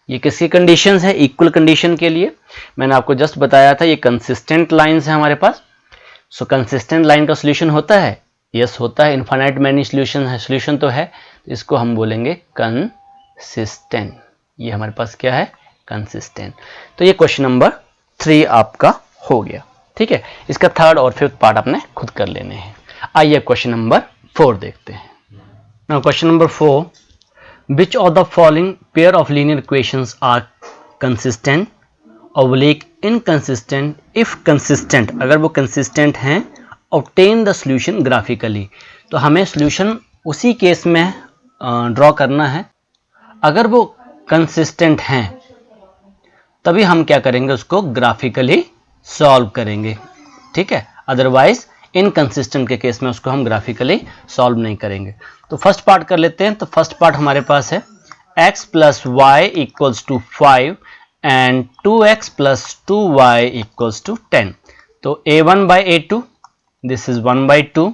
ये किसकी कंडीशंस है, इक्वल कंडीशन के लिए मैंने आपको जस्ट बताया था, ये कंसिस्टेंट लाइंस है हमारे पास। सो कंसिस्टेंट लाइन का सोल्यूशन होता है, यस होता है, इनफाइनाइट मैनी सोल्यूशन है, सोल्यूशन तो है, तो इसको हम बोलेंगे कंसिस्टेंट। ये हमारे पास क्या है, कंसिस्टेंट। तो ये क्वेश्चन नंबर 3 आपका हो गया। ठीक है, इसका थर्ड और फिफ्थ पार्ट आपने खुद कर लेने हैं। आइए क्वेश्चन नंबर 4 देखते हैं। Now question number 4, which of the following pair of linear equations are consistent, oblique inconsistent if consistent, अगर वो consistent हैं, obtain the solution graphically। तो हमें solution उसी केस में ड्रॉ करना है, अगर वो consistent हैं तभी हम क्या करेंगे, उसको ग्राफिकली सॉल्व करेंगे। ठीक है, अदरवाइज इनकंसिस्टेंट के केस में उसको हम ग्राफिकली सॉल्व नहीं करेंगे। तो फर्स्ट पार्ट कर लेते हैं। तो फर्स्ट पार्ट हमारे पास है x plus y equals to 5 and 2x plus 2y equals to 10। तो a1 by a2, this is 1 by 2,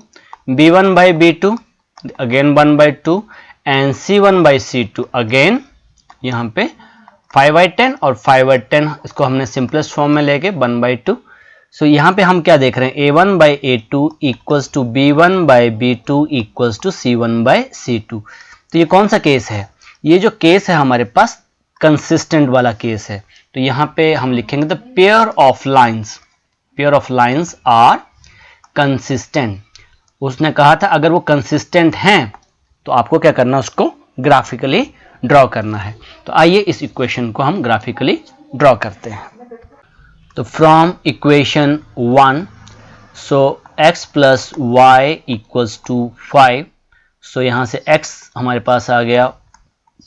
b1 by b2 again 1 by 2 and c1 by c2 again यहाँ पे 5 बाई 10 और 5 बाई 10, इसको हमने simplest form में लेके 1 by 2। सो यहाँ पे हम क्या देख रहे हैं, a1 by a2 equals to b1 by b2 equals to c1 by c2। तो ये कौन सा केस है, ये जो केस है हमारे पास कंसिस्टेंट वाला केस है। तो यहाँ पे हम लिखेंगे the pair of lines are consistent. उसने कहा था अगर वो कंसिस्टेंट हैं तो आपको क्या करना है, उसको ग्राफिकली ड्रॉ करना है। तो आइए इस इक्वेशन को हम ग्राफिकली ड्रॉ करते हैं। तो from equation 1, so x plus y equals to 5। So यहाँ से x हमारे पास आ गया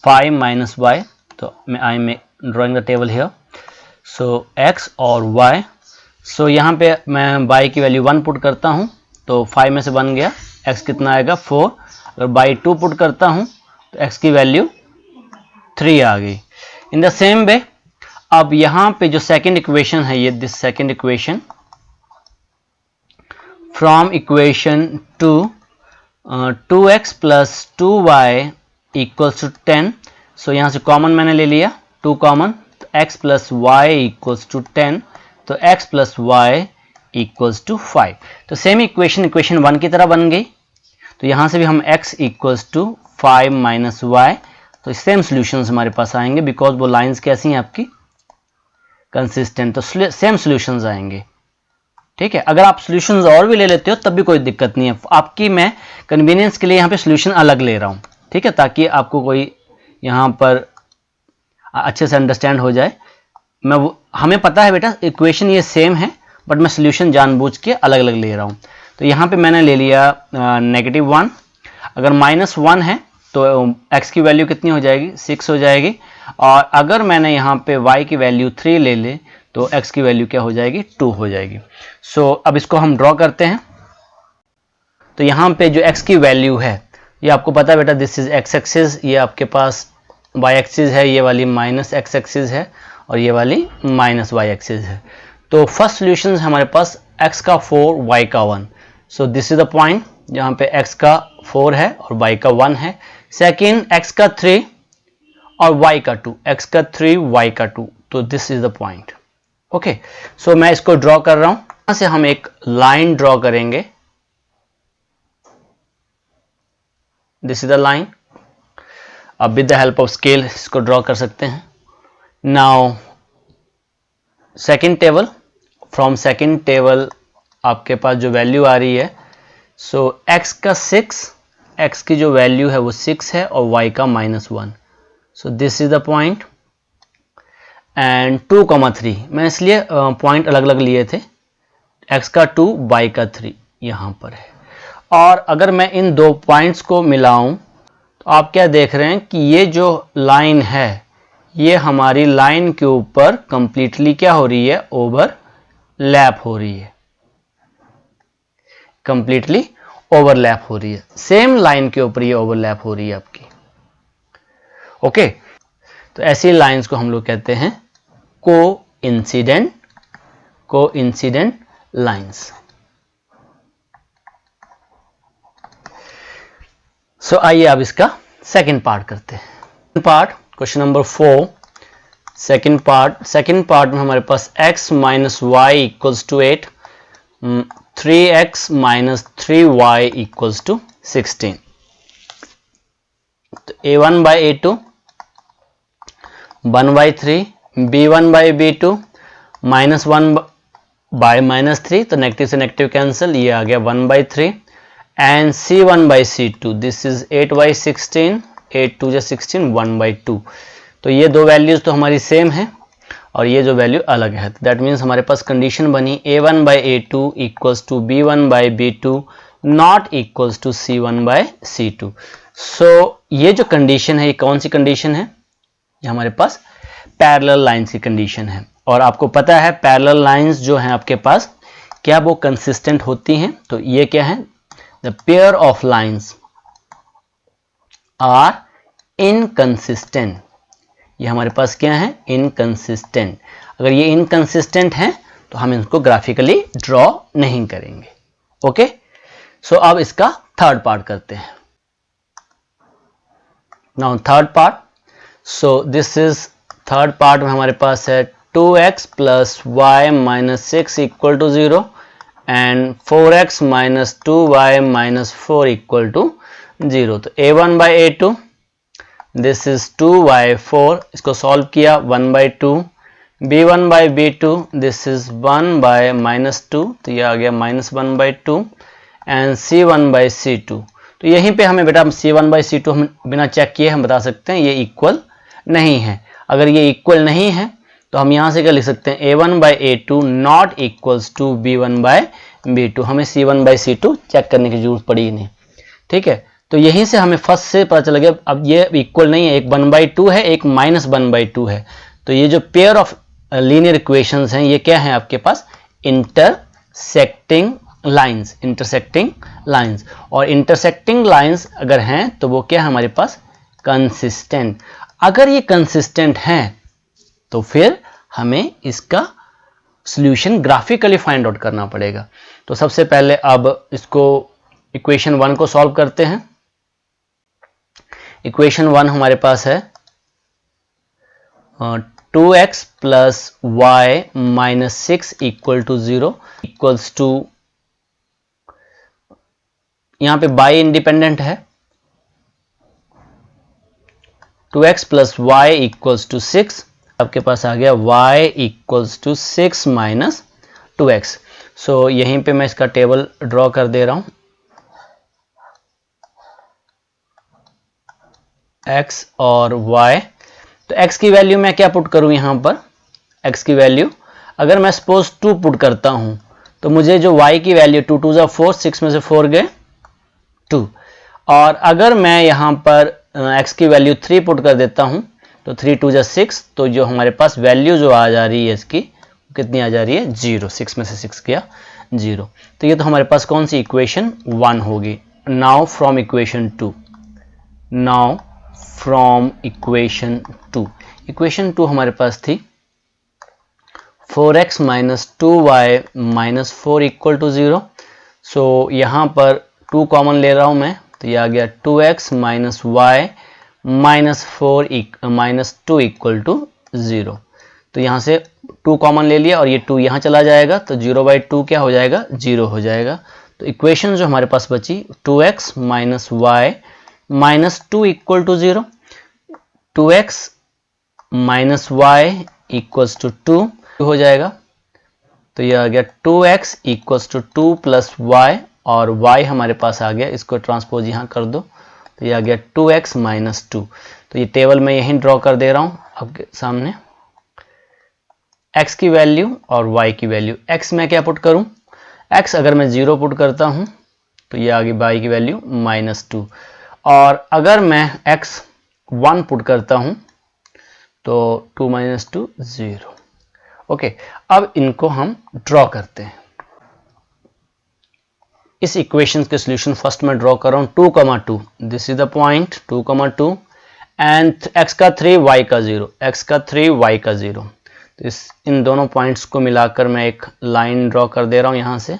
5 माइनस वाई, तो I am drawing the table here. So x और y, सो यहाँ पे मैं y की वैल्यू 1 पुट करता हूँ तो 5 में से बन गया, x कितना आएगा 4। अगर by 2 पुट करता हूँ तो x की वैल्यू 3 आ गई। इन द सेम वे अब यहां पे जो सेकंड इक्वेशन है, ये this second equation from equation 2, 2x plus 2y equals to 10। So यहां से कॉमन मैंने ले लिया, 2 कॉमन, तो x plus y equals to 10, तो x plus y equals to 5। तो सेम इक्वेशन 1 की तरह बन गई। तो यहां से भी हम x equals to 5 minus y, तो सेम सॉल्यूशंस हमारे पास आएंगे बिकॉज वो लाइंस कैसी हैं आपकी, कंसिस्टेंट, तो सेम सॉल्यूशंस आएंगे। ठीक है, अगर आप सॉल्यूशंस और भी ले लेते हो तब भी कोई दिक्कत नहीं है, आपकी मैं कन्वीनियंस के लिए यहाँ पे सॉल्यूशन अलग ले रहा हूँ। ठीक है, ताकि आपको कोई यहाँ पर अच्छे से अंडरस्टैंड हो जाए। हमें पता है बेटा इक्वेशन ये सेम है, बट मैं सोल्यूशन जानबूझ के अलग अलग ले रहा हूँ। तो यहाँ पे मैंने ले लिया -1। अगर -1 है तो x की वैल्यू कितनी हो जाएगी, 6 हो जाएगी। और अगर मैंने यहाँ पे y की वैल्यू 3 ले ले तो x की वैल्यू क्या हो जाएगी, 2 हो जाएगी। सो अब इसको हम ड्रॉ करते हैं। तो यहाँ पे जो x की वैल्यू है, ये आपको पता है बेटा, दिस इज x एक्सिस, ये आपके पास y एक्सिस है, ये वाली -x एक्सिस है और ये वाली -y एक्सिस है। तो फर्स्ट सोल्यूशन हमारे पास x का 4 y का 1। सो दिस इज द पॉइंट जहाँ पे x का 4 है और y का 1 है। सेकेंड x का 3 और y का 2, x का 3 y का 2, तो this is the point. Okay, so मैं इसको ड्रॉ कर रहा हूं। यहां से हम एक लाइन ड्रॉ करेंगे, दिस इज द लाइन। अब with the help of scale इसको ड्रॉ कर सकते हैं। Now second table, from second table आपके पास जो वैल्यू आ रही है, सो x का 6, x की जो वैल्यू है वो 6 है और y का -1। सो this is the point. And 2,3 मैं इसलिए पॉइंट अलग अलग लिए थे, x का 2 y का 3 यहाँ पर है। और अगर मैं इन दो पॉइंट्स को मिलाऊं तो आप क्या देख रहे हैं कि ये जो लाइन है ये हमारी लाइन के ऊपर कंप्लीटली क्या हो रही है, ओवरलैप हो रही है, कंप्लीटली ओवरलैप हो रही है। सेम लाइन के ऊपर ये ओवरलैप हो रही है आपकी। ओके, तो ऐसी लाइंस को हम लोग कहते हैं कोइंसिडेंट लाइंस। सो आइए अब इसका सेकंड पार्ट करते हैं। Part question number 4, second part में हमारे पास x minus y equals to 8, 3x minus 3y equals to 16। तो a1 by a2 1/3, b1 by b2 -1 by -3, तो नेगेटिव से नेगेटिव कैंसिल, ये आ गया 1/3। And c1 by c2, this is 8/16, 8 2 16, 1/2। तो ये दो वैल्यूज तो हमारी सेम है और ये जो वैल्यू अलग है। दैट मीन्स हमारे पास कंडीशन बनी a1 by a2 equals to b1 by b2 not equals to c1 by c2। So ये जो कंडीशन है, ये कौन सी कंडीशन है, ये हमारे पास पैरेलल लाइंस की कंडीशन है। और आपको पता है पैरेलल लाइंस जो हैं आपके पास, क्या वो कंसिस्टेंट होती हैं? तो ये क्या है, the pair of lines are inconsistent. ये हमारे पास क्या है, इनकंसिस्टेंट। अगर ये इनकंसिस्टेंट हैं तो हम इनको ग्राफिकली ड्रॉ नहीं करेंगे। ओके, सो अब इसका थर्ड पार्ट करते हैं। Now third part, so this is third part में हमारे पास है 2x plus y minus 6 equal to 0 and 4x minus 2y minus 4 equal to 0। तो a1 by a2, this is 2y4, इसको सॉल्व किया 1/2, b1 by b2, this is 1 bye -2, तो ये आ गया -1/2 एंड c1 बाई c2। तो यहीं पे हमें बेटा c1 बाई c2 हम बिना चेक किए हम बता सकते हैं ये इक्वल नहीं है। अगर ये इक्वल नहीं है तो हम यहाँ से क्या लिख सकते हैं, a1 by a2 not equals to b1 by b2। हमें c1 बाई c2 चेक करने की जरूरत पड़ी ही नहीं। ठीक है, तो यहीं से हमें फर्स्ट से पता चल गया अब ये इक्वल नहीं है, एक 1/2 है, एक -1/2 है। तो ये जो पेयर ऑफ लीनियर इक्वेशंस हैं ये क्या है आपके पास, इंटरसेक्टिंग लाइंस। और इंटरसेक्टिंग लाइंस अगर हैं तो वो क्या है हमारे पास, कंसिस्टेंट। अगर ये कंसिस्टेंट हैं तो फिर हमें इसका सॉल्यूशन ग्राफिकली फाइंड आउट करना पड़ेगा। तो सबसे पहले अब इसको इक्वेशन 1 को सॉल्व करते हैं। इक्वेशन 1 हमारे पास है 2x plus y minus 6 equal to 0 equals to, यहां पे बाई इंडिपेंडेंट है, 2x plus y equals to 6, आपके पास आ गया y equals to 6 minus 2x। So यहीं पे मैं इसका टेबल ड्रॉ कर दे रहा हूं, x और y। तो x की वैल्यू मैं क्या पुट करूं यहां पर, x की वैल्यू अगर मैं सपोज 2 पुट करता हूं तो मुझे जो y की वैल्यू 2 2 जा 4, 6 में से 4 गए 2, और अगर मैं यहां पर x की वैल्यू 3 पुट कर देता हूं तो 3 2 जा 6, तो जो हमारे पास वैल्यू जो आ जा रही है इसकी कितनी आ जा रही है 0, 6 में से 6 गया 0। तो ये तो हमारे पास कौन सी इक्वेशन 1 होगी। Now from equation 2, now from equation 2, equation 2 हमारे पास थी 4x minus 2y minus 4 equal to 0। So यहाँ पर 2 कॉमन ले रहा हूँ मैं, तो ये आ गया 2x minus y minus 2 equal to 0। तो यहाँ से 2 कॉमन ले लिया और ये 2 यहाँ चला जाएगा, तो 0/2 क्या हो जाएगा 0 हो जाएगा। तो इक्वेशन जो हमारे पास बची 2x minus y minus 2 equal to 0, 2x minus y equals to 2 हो जाएगा। तो ये आ गया 2x equals to 2 plus y, और y हमारे पास आ गया, इसको ट्रांसपोज यहाँ कर दो, तो ये आ गया 2x माइनस 2। तो ये टेबल मैं यहीं ड्रॉ कर दे रहा हूँ आपके सामने, x की वैल्यू और y की वैल्यू। x मैं क्या पुट करूँ, x अगर मैं 0 पुट करता हूँ तो ये आ गई y की वैल्यू माइनस 2, और अगर मैं x 1 पुट करता हूँ तो 2 माइनस 2 0। ओके, अब इनको हम ड्रॉ करते हैं। इस इक्वेशन के सॉल्यूशन फर्स्ट मैं ड्रॉ कर रहा हूँ 2, 2, this is the point 2, 2 and x का 3 y का 0, x का 3 y का 0। तो इन दोनों पॉइंट्स को मिलाकर मैं एक लाइन ड्रॉ कर दे रहा हूँ यहाँ से,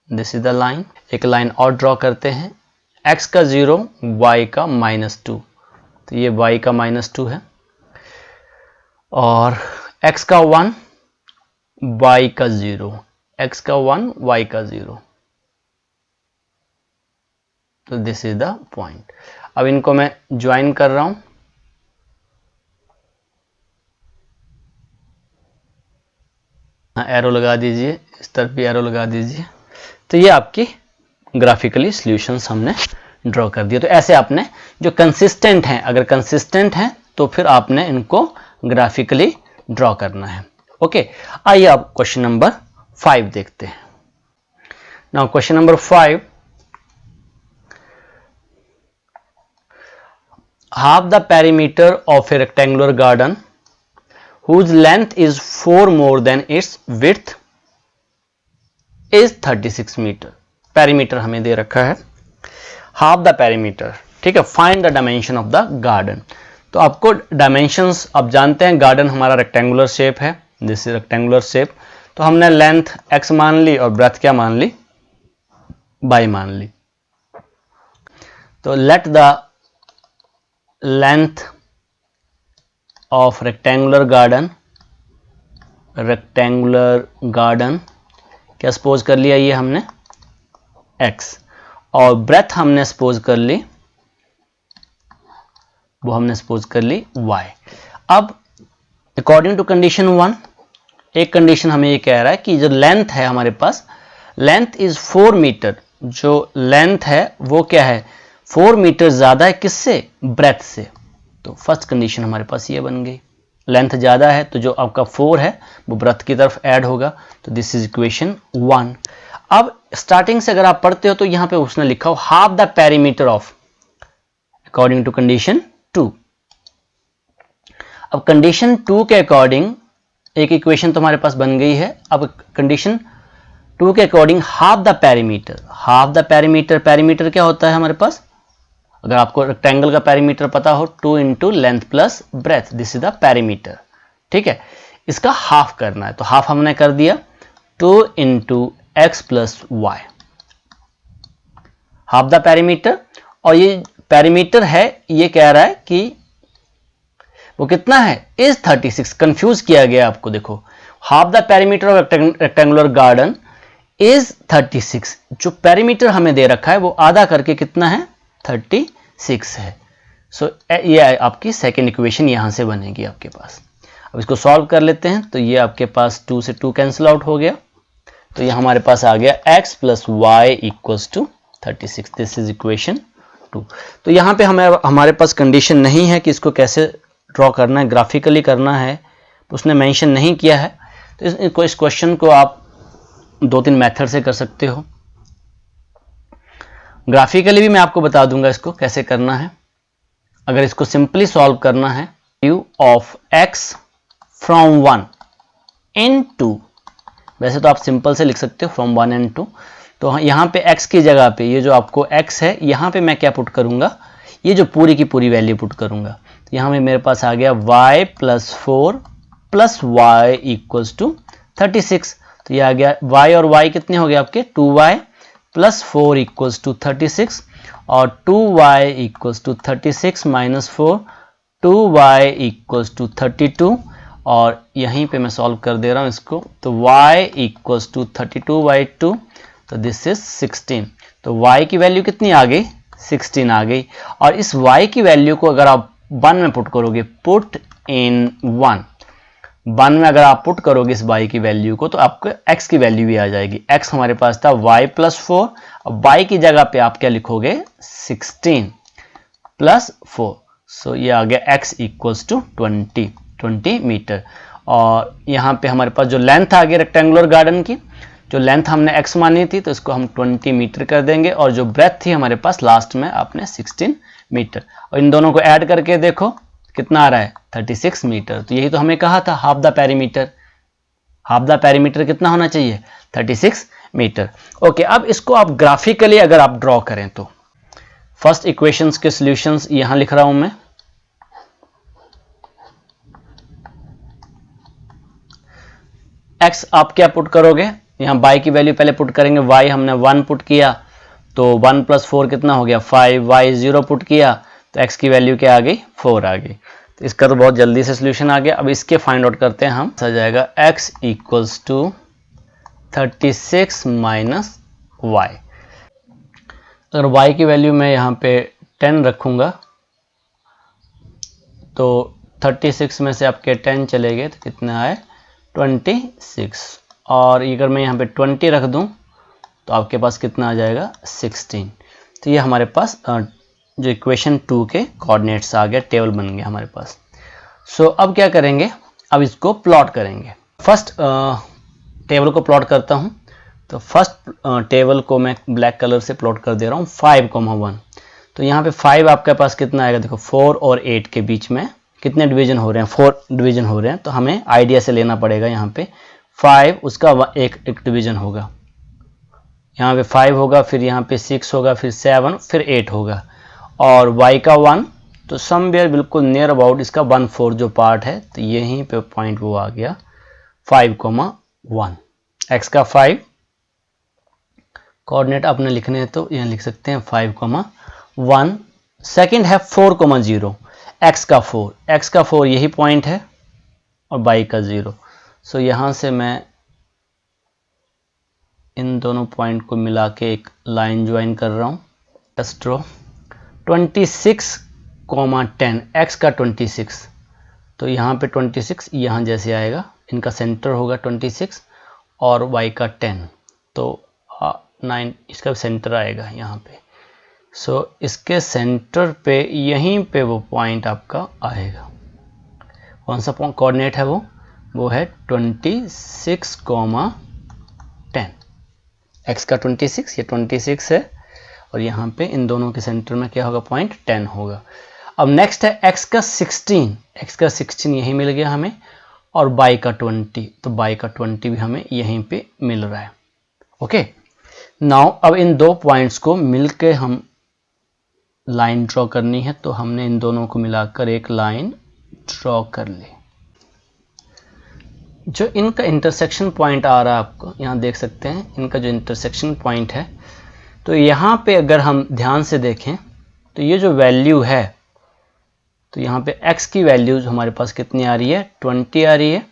दिस इज द लाइन। एक लाइन और ड्रॉ करते हैं, x का 0 y का माइनस 2, तो ये y का माइनस 2 है, और x का 1 y का 0, x का 1 y का 0, तो दिस इज द पॉइंट। अब इनको मैं ज्वाइन कर रहा हूं, एरो लगा दीजिए, इस तरफ भी एरो लगा दीजिए। तो ये आपकी ग्राफिकली सॉल्यूशंस हमने ड्रॉ कर दिया। तो ऐसे आपने जो कंसिस्टेंट हैं, अगर कंसिस्टेंट हैं तो फिर आपने इनको ग्राफिकली ड्रॉ करना है। ओके, आइए आप क्वेश्चन नंबर 5 देखते हैं। Now question number 5, half the perimeter of a rectangular garden whose length is 4 more than its width is 36 metre. Perimeter हमें दे रखा है, हाफ द पेरीमीटर, ठीक है। Find the dimension of the garden. तो आपको डायमेंशंस आप जानते हैं, गार्डन हमारा रेक्टेंगुलर शेप है, दिस इज रेक्टेंगुलर शेप। तो हमने लेंथ x मान ली और ब्रेथ क्या मान ली y मान ली। तो let the length of rectangular garden क्या सपोज कर लिया, ये हमने x, और ब्रेथ हमने सपोज कर ली, वो हमने सपोज कर ली y। अब अकॉर्डिंग टू कंडीशन 1, एक कंडीशन हमें ये कह रहा है कि जो लेंथ है हमारे पास, लेंथ इज 4 मीटर, जो लेंथ है वो क्या है 4 मीटर ज्यादा है, किससे, ब्रेथ से। तो फर्स्ट कंडीशन हमारे पास ये बन गई, लेंथ ज्यादा है तो जो आपका 4 है वो ब्रेथ की तरफ ऐड होगा। तो दिस इज इक्वेशन 1। अब स्टार्टिंग से अगर आप पढ़ते हो तो यहां पे उसने लिखा हो half the perimeter of, according to condition 2। अब कंडीशन 2 के अकॉर्डिंग एक इक्वेशन तो हमारे पास बन गई है। अब कंडीशन 2 के according half the perimeter, half the perimeter, perimeter क्या होता है हमारे पास, अगर आपको रेक्टेंगल का पेरीमीटर पता हो 2 into length plus breadth, this is the perimeter, ठीक है। इसका हाफ करना है, तो हाफ हमने कर दिया 2 into x plus y, half the perimeter. और ये पेरीमीटर है, ये कह रहा है कि वो कितना है, इज 36। कंफ्यूज किया गया आपको, देखो half the perimeter of rectangular garden is 36, जो पेरीमीटर हमें दे रखा है वो आधा करके कितना है 36 है। सो ये आपकी सेकेंड इक्वेशन यहां से बनेगी आपके पास। अब इसको सॉल्व कर लेते हैं, तो ये आपके पास 2 से 2 कैंसिल आउट हो गया, तो ये हमारे पास आ गया x plus y equals to 36। This is equation 2। तो यहाँ पे हमारे पास कंडीशन नहीं है कि इसको कैसे ड्रॉ करना है, ग्राफिकली करना है, तो उसने मेंशन नहीं किया है। तो इस क्वेश्चन को आप 2-3 मेथड से कर सकते हो। ग्राफिकली भी मैं आपको बता दूंगा इसको कैसे करना है। अगर इसको सिंपली सॉल्व करना है, वैल्यू ऑफ x फ्रॉम 1 इन 2, वैसे तो आप सिंपल से लिख सकते हो फ्रॉम 1 एंड 2। तो यहाँ पे x की जगह पे ये जो आपको x है, यहाँ पे मैं क्या पुट करूंगा, ये जो पूरी की पूरी वैल्यू पुट करूंगा। तो यहाँ में मेरे पास आ गया y + 4 + y = 36। तो ये आ गया y और y कितने हो गए आपके, 2y + 4 = 36, और 2y = 36 - 4, 2y = 32, और यहीं पे मैं सॉल्व कर दे रहा हूँ इसको। तो y = 32/2, तो दिस इज 16। तो y की वैल्यू कितनी आ गई, 16 आ गई। और इस y की वैल्यू को अगर आप 1 में पुट करोगे, पुट इन 1 में अगर आप पुट करोगे इस y की वैल्यू को, तो आपको x की वैल्यू भी आ जाएगी। x हमारे पास था y + 4, अब y की जगह पे आप क्या लिखोगे, 16 + 4। सो ये आ गया x = 20 मीटर। और यहाँ पे हमारे पास जो लेंथ आ गई रेक्टेंगुलर गार्डन की, जो लेंथ हमने x मानी थी, तो इसको हम 20 मीटर कर देंगे, और जो ब्रेथ थी हमारे पास लास्ट में आपने 16 मीटर। और इन दोनों को ऐड करके देखो कितना आ रहा है, 36 मीटर। तो यही तो हमें कहा था half the perimeter. Half the perimeter कितना होना चाहिए, 36 मीटर। ओके, अब इसको आप ग्राफिकली अगर आप ड्रॉ करें तो फर्स्ट इक्वेशंस के सॉल्यूशंस यहां लिख रहा हूं मैं। x आप क्या पुट करोगे, यहाँ y की वैल्यू पहले पुट करेंगे। y हमने 1 पुट किया, तो 1 + 4 कितना हो गया, 5। y 0 पुट किया, तो x की वैल्यू क्या आ गई, 4 आ गई। तो इसका तो बहुत जल्दी से सोल्यूशन आ गया। अब इसके फाइंड आउट करते हैं हम। आ जाएगा x = 36 - y। अगर y की वैल्यू मैं यहाँ पे 10 रखूँगा, तो 36 में से आपके 10 चले गए, तो कितना आए, 26। और अगर मैं यहाँ पे 20 रख दूँ, तो आपके पास कितना आ जाएगा, 16। तो ये हमारे पास जो इक्वेशन 2 के कोऑर्डिनेट्स आ गया, टेबल बन गया हमारे पास। सो अब क्या करेंगे, अब इसको प्लॉट करेंगे। फर्स्ट टेबल को प्लॉट करता हूँ। तो फर्स्ट टेबल को मैं ब्लैक कलर से प्लॉट कर दे रहा हूँ, 5,1। तो यहाँ पे 5 आपके पास कितना आएगा, देखो 4 और 8 के बीच में कितने डिवीजन हो रहे हैं, 4 डिवीजन हो रहे हैं। तो हमें आइडिया से लेना पड़ेगा। यहाँ पे 5 उसका एक डिवीजन होगा, यहाँ पे 5 होगा, फिर यहाँ पे 6 होगा, फिर 7, फिर 8 होगा, और y का 1, तो समवेयर बिल्कुल नियर अबाउट इसका 1/4 जो पार्ट है, तो यहीं पे पॉइंट वो आ गया 5,1। x का 5 कोऑर्डिनेट आपने लिखने हैं, तो यहाँ लिख सकते हैं 5,1। सेकंड है 4,0, x का 4 यही पॉइंट है, और y का 0। सो यहाँ से मैं इन दोनों पॉइंट को मिला के एक लाइन ज्वाइन कर रहा हूँ। ड्रॉ 26,10, x का 26, तो यहाँ पे 26 यहाँ जैसे आएगा, इनका सेंटर होगा 26, और y का 10, तो 9 इसका सेंटर आएगा यहाँ पे। सो इसके सेंटर पे यहीं पे वो पॉइंट आपका आएगा। कौन सा कोऑर्डिनेट है वो है 26,10। x का 26, ये 26 है, और यहाँ पे इन दोनों के सेंटर में क्या होगा, पॉइंट 10 होगा। अब नेक्स्ट है x का 16 यही मिल गया हमें, और y का 20, तो y का 20 भी हमें यहीं पे मिल रहा है। ओके, नाउ अब इन दो पॉइंट्स को मिलके हम लाइन ड्रॉ करनी है, तो हमने इन दोनों को मिलाकर एक लाइन ड्रॉ कर ली। जो इनका इंटरसेक्शन पॉइंट आ रहा है, आपको यहाँ देख सकते हैं इनका जो इंटरसेक्शन पॉइंट है, तो यहाँ पे अगर हम ध्यान से देखें, तो ये जो वैल्यू है, तो यहाँ पे x की वैल्यू हमारे पास कितनी आ रही है, 20 आ रही है,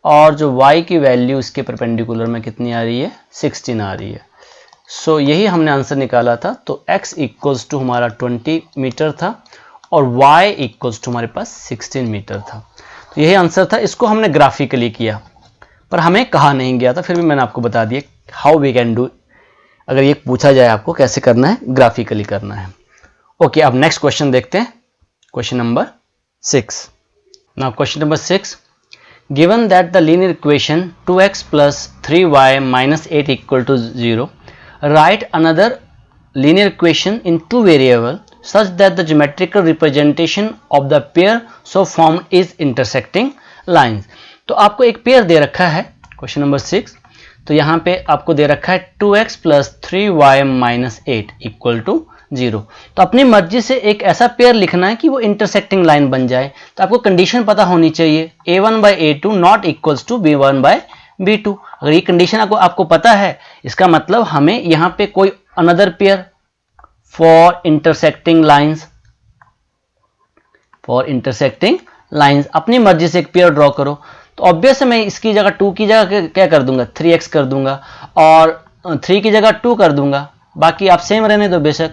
और जो y की वैल्यू इसके परपेंडिकुलर में कितनी आ रही है, 16 आ रही है। सो यही हमने आंसर निकाला था। तो x इक्वल्स टू हमारा 20 मीटर था, और y इक्वल्स टू हमारे पास 16 मीटर था। तो यही आंसर था। इसको हमने ग्राफिकली किया, पर हमें कहा नहीं गया था, फिर भी मैंने आपको बता दिया हाउ वी कैन डू। अगर ये पूछा जाए आपको कैसे करना है, ग्राफिकली करना है। ओके, अब नेक्स्ट क्वेश्चन देखते हैं, question number 6। Now question number 6, given that the linear equation 2x plus 3y minus 8 equal to 0, right another linear equation in two variable such that the geometrical representation of the pair so formed is intersecting lines। तो आपको एक pair दे रखा है question number 6, तो यहाँ पे आपको दे रखा है 2x plus 3y minus 8 equal to 0। तो अपनी मर्जी से एक ऐसा पेयर लिखना है कि वो इंटरसेक्टिंग लाइन बन जाए। तो आपको कंडीशन पता होनी चाहिए a1 by a2 not equals to b1 by b2। अगर ये कंडीशन आपको पता है, इसका मतलब हमें यहाँ पे कोई another pair for intersecting lines अपनी मर्जी से एक पेयर ड्रॉ करो। तो ऑब्वियस है मैं इसकी जगह 2 की जगह क्या कर दूंगा 3x कर दूंगा और 3 की जगह 2 कर दूंगा, बाकी आप सेम रहने दो बेशक।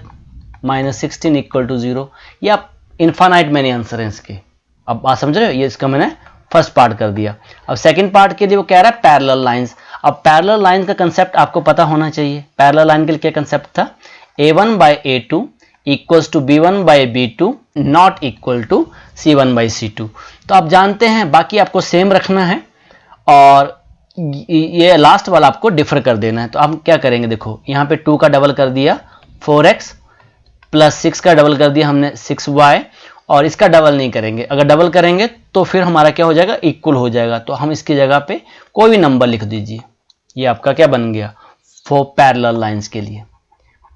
माइनस 16 इक्वल टू 0, ये आप इन्फानाइट मैंने आंसर है इसके। अब बात समझ रहे हो, ये इसका मैंने फर्स्ट पार्ट कर दिया। अब सेकंड पार्ट के लिए वो कह रहा है पैरेलल लाइंस। अब पैरेलल लाइन का कंसेप्ट आपको पता होना चाहिए। पैरेलल लाइन के लिए क्या कंसेप्ट था, a1 by a2 equals to b1 by b2 not equal to c1 by c2। तो आप जानते हैं, बाकी आपको सेम रखना है और ये लास्ट वाला आपको डिफर कर देना है। तो आप क्या करेंगे, देखो यहाँ पे 2 का डबल कर दिया 4x प्लस 6 का डबल कर दिया हमने 6y, और इसका डबल नहीं करेंगे। अगर डबल करेंगे तो फिर हमारा क्या हो जाएगा, इक्वल हो जाएगा। तो हम इसकी जगह पे कोई भी नंबर लिख दीजिए। ये आपका क्या बन गया, फॉर पैरेलल लाइंस के लिए,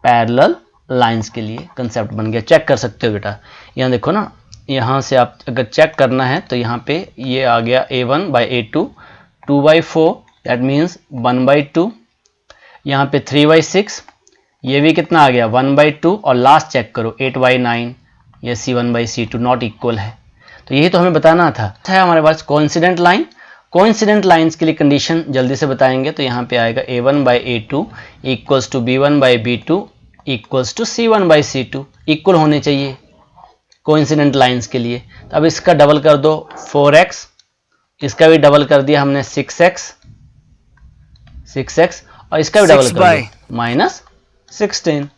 पैरेलल लाइंस के लिए कंसेप्ट बन गया। चेक कर सकते हो बेटा, यहाँ देखो ना, यहाँ से आप अगर चेक करना है तो यहाँ पे ये आ गया a1 by a2 2/4 that means 1/2, यहाँ पे 3/6, ये भी कितना आ गया 1/2, और लास्ट चेक करो 8/9, ये c1 by c2 not equal है। तो यही तो हमें बताना था। हमारे पास कोइंसिडेंट लाइन, कोइंसिडेंट लाइंस के लिए कंडीशन जल्दी से बताएंगे। तो यहाँ पे आएगा a1 by a2 equals to b1 by b2 equals to c1 by c2, इक्वल होने चाहिए कोइंसिडेंट लाइंस के लिए। तो अब इसका डबल कर दो 4x, इसका भी डबल कर दिया हमने 6x, और इसका भी डबल कर दो माइनस 16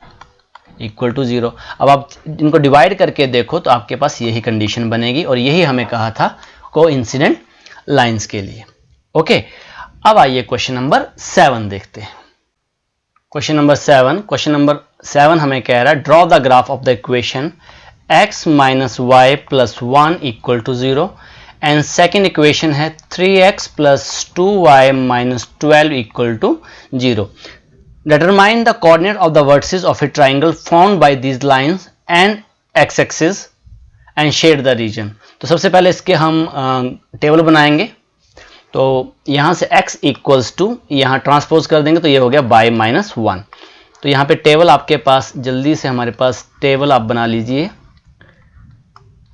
इक्वल टू 0। अब आप इनको डिवाइड करके देखो तो आपके पास यही कंडीशन बनेगी, और यही हमें कहा था कोइंसिडेंट लाइंस के लिए। ओके, अब आइए क्वेश्चन नंबर 7 देखते हैं। क्वेश्चन नंबर 7 हमें कह रहा है draw the graph of the equation x minus y plus 1 equal to 0, and second equation है 3x plus 2y minus 12 equal to 0। Determine the coordinate of the vertices of a triangle formed by these lines and x-axis and shade the region। तो सबसे पहले इसके हम table बनाएंगे। तो यहाँ से x इक्वल्स टू यहाँ ट्रांसपोज कर देंगे तो ये हो गया बाई माइनस 1। तो यहाँ पे टेबल आपके पास, जल्दी से हमारे पास टेबल आप बना लीजिए।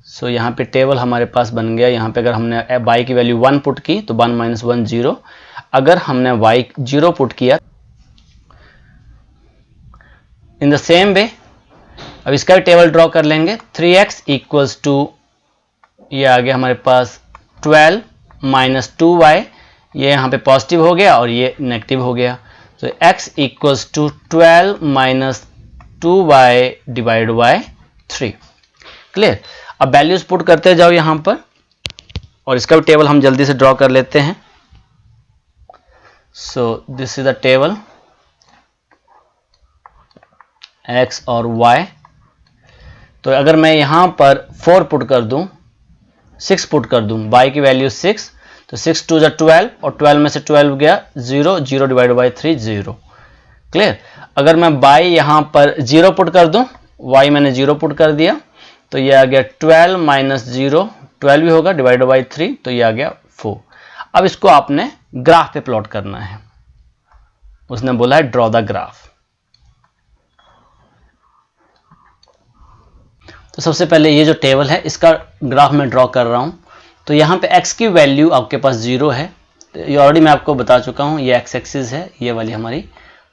सो यहाँ पे टेबल हमारे पास बन गया। यहाँ पे अगर हमने बाई की वैल्यू 1 पुट की तो 1 माइनस 1 0, अगर हमने y 0 पुट किया इन द सेम वे अब इसका भी टेबल ड्रॉ कर लेंगे। 3x इक्वल्स टू ये आ गया हमारे पास 12 माइनस 2y, ये यहाँ पे पॉजिटिव हो गया और ये नेगेटिव हो गया। तो x equals to 12 minus 2y divide by 3। Clear. अब वैल्यूज पुट करते जाओ यहाँ पर, और इसका भी टेबल हम जल्दी से ड्रॉ कर लेते हैं। सो this is the table x और y। तो अगर मैं यहाँ पर 4 पुट कर दूं, 6 पुट कर दूं, y की वैल्यू 6, तो 6 2 12, और 12 में से 12 गया 0, 0 डिवाइड बाई 3 0। क्लियर। अगर मैं y यहाँ पर 0 पुट कर दूं, y मैंने 0 पुट कर दिया, तो ये आ गया 12 माइनस 0, 12 भी होगा डिवाइड बाई 3, तो ये आ गया 4। अब इसको आपने ग्राफ पे प्लॉट करना है। उसने बोला है ड्रॉ द ग्राफ। तो सबसे पहले ये जो टेबल है इसका ग्राफ मैं ड्रॉ कर रहा हूँ। तो यहाँ पे x की वैल्यू आपके पास 0 है, तो ये ऑलरेडी मैं आपको बता चुका हूँ। ये x एक्सिस है, ये वाली हमारी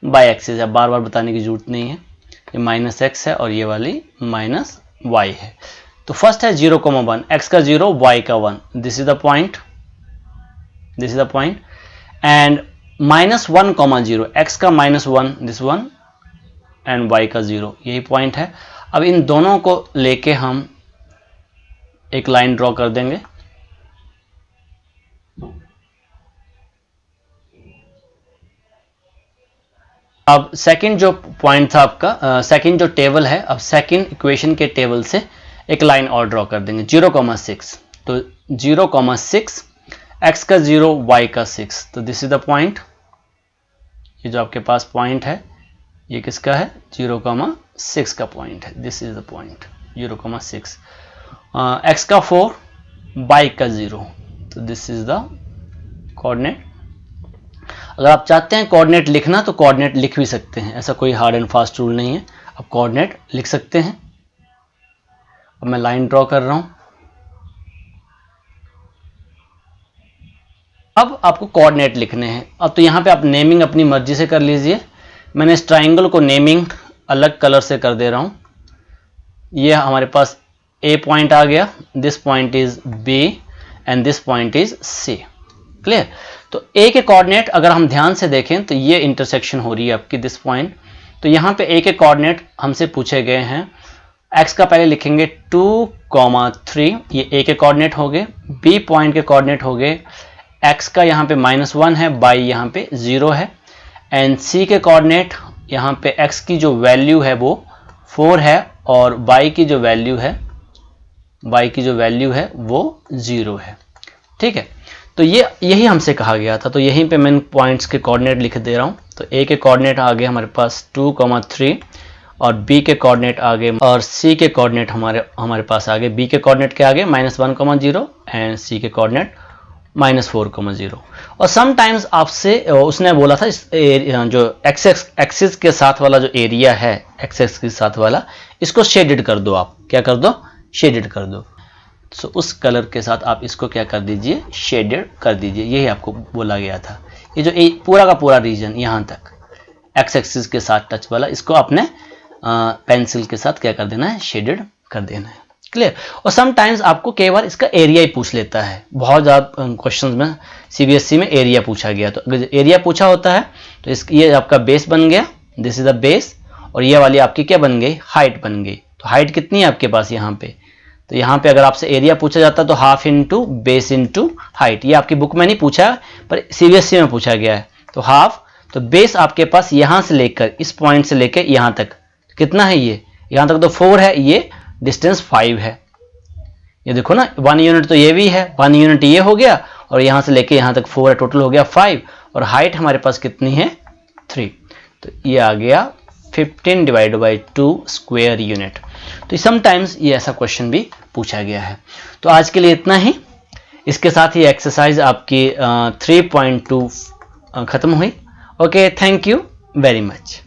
y एक्सिस है, बार बार बताने की जरूरत नहीं है। ये माइनस x है और ये वाली माइनस y है। तो फर्स्ट है 0,1, x का 0 y का 1, this is the point, this is the point. And minus 1,0, x का -1 दिस 1 एंड y का 0, यही पॉइंट है। अब इन दोनों को लेके हम एक लाइन ड्रॉ कर देंगे। अब सेकंड जो पॉइंट था आपका, सेकंड जो टेबल है, अब सेकंड इक्वेशन के टेबल से एक लाइन और ड्रॉ कर देंगे 0,6। तो 0,6 x का 0 y का 6, तो दिस इज द पॉइंट। ये जो आपके पास पॉइंट है ये किसका है, 0,6 का पॉइंट है। This is the point 0,6। x का 4 y का 0, तो दिस इज द कोऑर्डिनेट। अगर आप चाहते हैं कोऑर्डिनेट लिखना तो कोऑर्डिनेट लिख भी सकते हैं, ऐसा कोई हार्ड एंड फास्ट रूल नहीं है, आप कोऑर्डिनेट लिख सकते हैं। अब मैं लाइन ड्रॉ कर रहा हूं। अब आपको कोऑर्डिनेट लिखने हैं। अब तो यहां पे आप नेमिंग अपनी मर्जी से कर लीजिए। मैंने इस ट्राइंगल को नेमिंग अलग कलर से कर दे रहा हूं। ये हमारे पास ए पॉइंट आ गया, this point is B and this point is C. Clear. तो ए के कोऑर्डिनेट अगर हम ध्यान से देखें तो ये इंटरसेक्शन हो रही है आपकी दिस पॉइंट। तो यहाँ पे ए के कोऑर्डिनेट हमसे पूछे गए हैं। एक्स का पहले लिखेंगे 2,3, ये ए के कोऑर्डिनेट हो गए। बी पॉइंट के कोऑर्डिनेट हो गए, एक्स का यहाँ पे -1 है, बाई यहाँ पे 0 है। एंड सी के कोऑर्डिनेट यहाँ पे एक्स की जो वैल्यू है वो 4 है और बाई की जो वैल्यू है वो 0 है। ठीक है। तो यही हमसे कहा गया था, तो यहीं पे मैं पॉइंट्स के कोऑर्डिनेट लिख दे रहा हूँ। तो ए के कोऑर्डिनेट आ गए हमारे पास 2,3 और बी के कोऑर्डिनेट आ गए और सी के कोऑर्डिनेट हमारे पास आ गए। बी के कोऑर्डिनेट के आगे -1,0 एंड सी के कोऑर्डिनेट -4,0। और समटाइम्स आपसे उसने बोला था जो एक्सिस के साथ वाला जो एरिया है, एक्सिस के साथ वाला, इसको शेडेड कर दो। आप क्या कर दो, शेडेड कर दो। सो उस कलर के साथ आप इसको क्या कर दीजिए, शेडेड कर दीजिए। यही आपको बोला गया था। ये जो पूरा का पूरा रीजन यहाँ तक एक्स एक्सिस के साथ टच वाला, इसको आपने पेंसिल के साथ क्या कर देना है, शेडेड कर देना है। क्लियर। और समटाइम्स आपको कई बार इसका एरिया ही पूछ लेता है। बहुत ज़्यादा क्वेश्चंस में सीबीएसई में एरिया पूछा गया। तो अगर एरिया पूछा होता है तो ये आपका बेस बन गया, दिस इज द बेस, और ये वाली आपकी क्या बन गई, हाइट बन गई। तो हाइट कितनी है आपके पास यहाँ पे, तो यहाँ पे अगर आपसे एरिया पूछा जाता तो half into base into height. ये आपकी बुक में नहीं पूछा पर सीबीएसई में पूछा गया है। तो हाफ, तो बेस आपके पास यहाँ से लेकर इस पॉइंट से लेकर यहाँ तक कितना है, ये यहाँ तक तो 4 है, ये डिस्टेंस 5 है। ये देखो ना, 1 यूनिट तो ये भी है, 1 यूनिट ये हो गया और यहाँ से लेके यहाँ तक 4 है, टोटल हो गया 5। और हाइट हमारे पास कितनी है, 3। तो ये आ गया 15/2 स्क्वायर यूनिट। तो समटाइम्स ये ऐसा क्वेश्चन भी पूछा गया है। तो आज के लिए इतना ही। इसके साथ ही एक्सरसाइज आपकी 3.2 खत्म हुई। Okay, thank you very much.